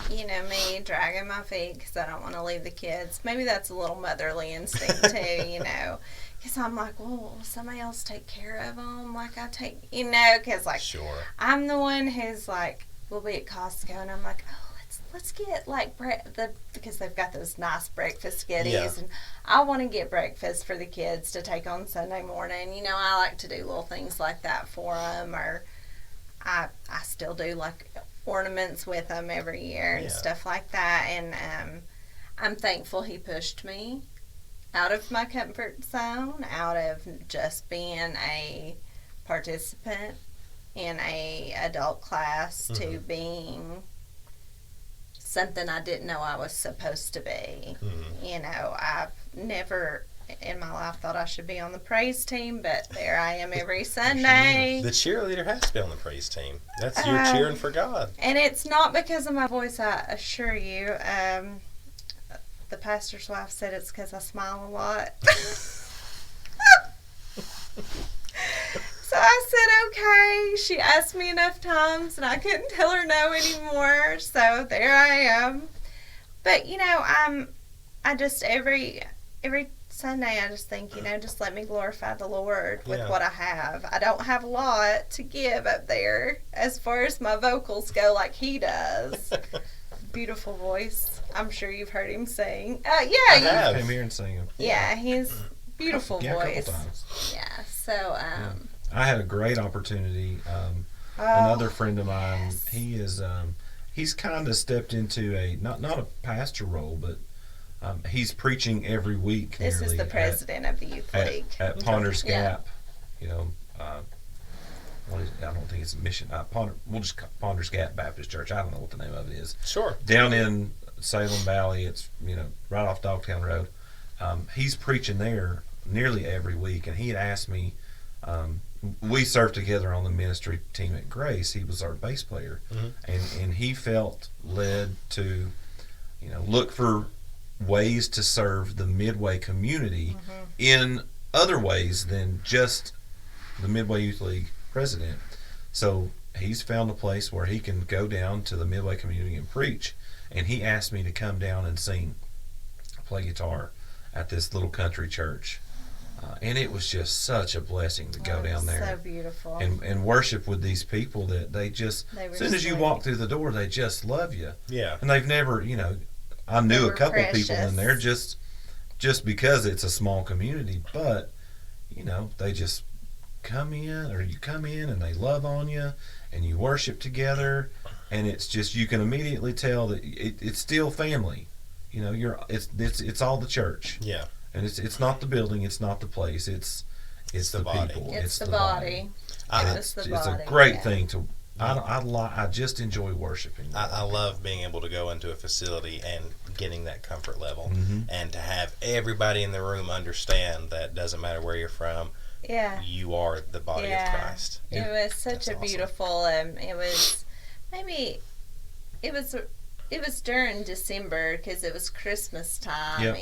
And me dragging my feet because I don't want to leave the kids. Maybe that's a little motherly instinct too. Because I'm like, well, will somebody else take care of them? Like I take, because Sure. I'm the one who's like, we'll be at Costco, and I'm like, oh, let's get like because they've got those nice breakfast goodies, and I want to get breakfast for the kids to take on Sunday morning. I like to do little things like that for them, or I still do like ornaments with them every year and stuff like that. And I'm thankful He pushed me out of my comfort zone, out of just being a participant in a adult class to being something I didn't know I was supposed to be. I've never in my life thought I should be on the praise team, but there I am every Sunday. The cheerleader has to be on the praise team. That's you're cheering for God. And it's not because of my voice, I assure you. The pastor's wife said it's because I smile a lot. So I said, okay. She asked me enough times, and I couldn't tell her no anymore. So there I am. But I just every Sunday I just think, just let me glorify the Lord with what I have. I don't have a lot to give up there as far as my vocals go, like He does. Beautiful voice. I'm sure you've heard him sing. I have. Came here and sang him. Yeah, he's beautiful voice. A couple times. Yeah. So I had a great opportunity. Another friend of mine, he is he's kind of stepped into a not a pastor role, but he's preaching every week. This is the president of the youth league at Ponders Gap. I don't think it's a mission. We'll just call Ponders Gap Baptist Church. I don't know what the name of it is. Sure. Down in Salem Valley, it's right off Dogtown Road. He's preaching there nearly every week, and he had asked me. We served together on the ministry team at Grace. He was our bass player, and he felt led to, look for ways to serve the Midway community in other ways than just the Midway Youth League president. So he's found a place where he can go down to the Midway community and preach. And he asked me to come down and play guitar at this little country church. And it was just such a blessing to go down there. So beautiful. And worship with these people that as soon as you walk through the door, they just love you. Yeah. And they've never, I knew a couple people in there just because it's a small community, but, they just come in, or you come in and they love on you and you worship together, and it's just, you can immediately tell that it's still family. It's all the church. Yeah. And it's not the building, it's not the place, it's the body. people. It's the body. It's a great thing to. I just enjoy worshiping. I love being able to go into a facility and getting that comfort level, and to have everybody in the room understand that doesn't matter where you're from. Yeah. You are the body of Christ. It was such a beautiful. It was maybe it was during December because it was Christmas time. Yep.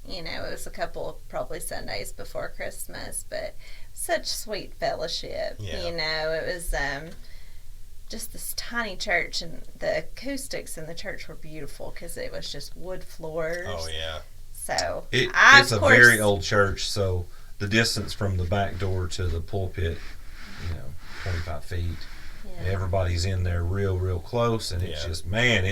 It was a couple probably Sundays before Christmas, but such sweet fellowship. Yeah. It was just this tiny church, and the acoustics in the church were beautiful because it was just wood floors. Oh yeah. So it's a very old church, so the distance from the back door to the pulpit, 25 feet. Yeah. Everybody's in there real close, and it's Yeah. just, man,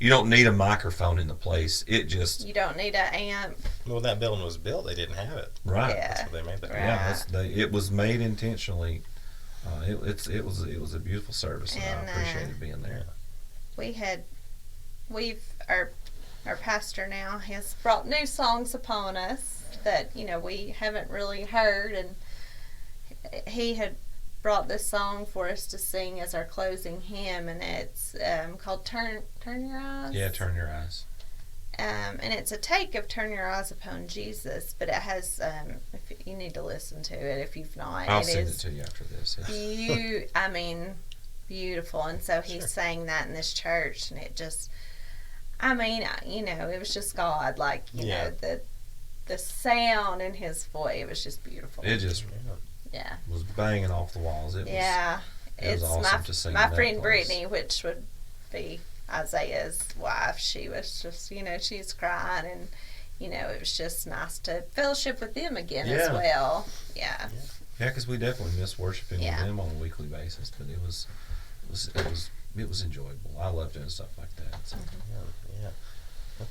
you don't need a microphone in the place. It just, You don't need an amp. When that building was built, they didn't have it. right. Yeah. That's what they made that. Right. It was made intentionally. It was a beautiful service, and And, I appreciated being there. Our pastor now has brought new songs upon us that we haven't really heard, and he had brought this song for us to sing as our closing hymn, and it's called Turn Your Eyes. Yeah, turn your eyes. And it's a take of Turn Your Eyes Upon Jesus, but it has if you need to listen to it if you've not. I'll send it to you after this. Beautiful. And so he Sure. sang that in this church, and it just, it was just God, the sound in his voice, it was just beautiful. It just Yeah. was banging off the walls. It was, Yeah. it was It's awesome to sing in my that friend place. Brittany, which would be Isaiah's wife, she was just, she's crying, and, it was just nice to fellowship with them again as Yeah. well. Yeah. Yeah, because we definitely miss worshiping Yeah. with them on a weekly basis, but it was enjoyable. I love doing stuff like that. So. Yeah.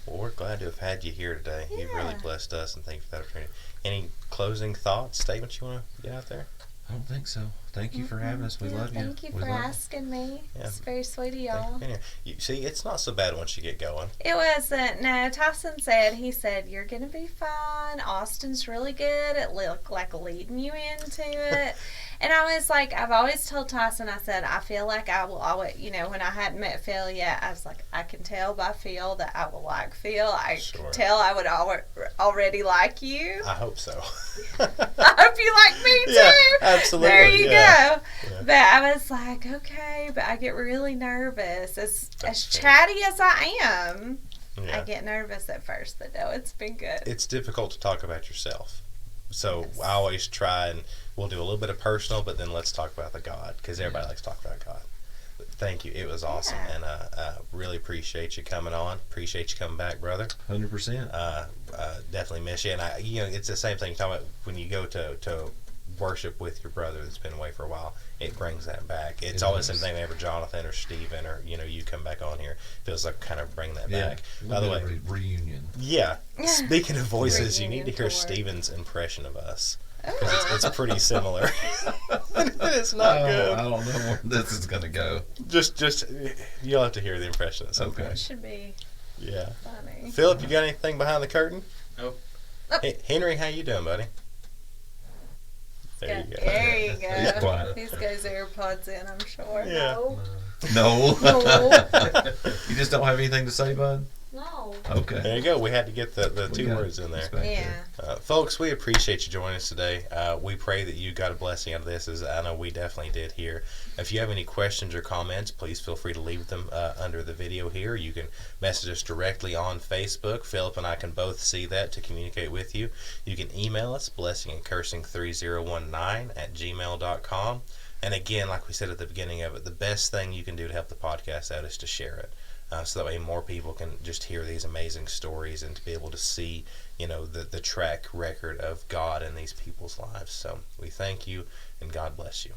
Well, we're glad to have had you here today. You've really Yeah. blessed us, and thank you for that opportunity. Any closing thoughts, statements you want to get out there? I don't think so. Thank you for having us. We love you. Thank you We for love asking me. Yeah. It's very sweet of Thank you y'all. for being here. You see, it's not so bad once you get going. It wasn't. No, Tyson he said, you're going to be fine. Austin's really good at leading you into it. And I was like, I've always told Tyson, I said, I feel like I will always, when I hadn't met Phil yet, I was like, I can tell by Phil that I will like Phil. I Sure. can tell I would already like you. I hope so. I hope you like me too. Yeah, absolutely. There you Yeah. go. But I was like, okay, but I get really nervous. As fair. chatty as I am, Yeah. I get nervous at first, but no, it's been good. It's difficult to talk about yourself. So Yes. I always try, and we'll do a little bit of personal, but then let's talk about the God, because everybody likes to talk about God. But thank you. It was awesome, Yeah. and really appreciate you coming on. Appreciate you coming back, brother. 100%. Definitely miss you. And it's the same thing. Talking about when you go to worship with your brother that's been away for a while, it brings that back. It's It always the does. same thing whenever Jonathan or Steven or you come back on here. Feels like kind of bring that back. A By the little way, bit of reunion. yeah. Speaking of voices, you need to hear Reunion tour. Steven's impression of us. Oh. Because it's pretty similar. It's not I good. don't know where this is going to go. Just you'll have to hear the impression at some Okay. point. It should be Yeah. funny. Philip, you got anything behind the curtain? Nope. Hey, Henry, how you doing, buddy? There you go. There you He's go. quiet. He's got his AirPods in, I'm sure. Yeah. No. No. You just don't have anything to say, bud? No. Okay. There you go. We had to get the We two got words in there. this back Yeah. Folks, we appreciate you joining us today. We pray that you got a blessing out of this, as I know we definitely did here. If you have any questions or comments, please feel free to leave them under the video here. You can message us directly on Facebook. Philip and I can both see that to communicate with you. You can email us, blessingandcursing3019@gmail.com. And again, like we said at the beginning of it, the best thing you can do to help the podcast out is to share it. So that way more people can just hear these amazing stories and to be able to see, the track record of God in these people's lives. So we thank you, and God bless you.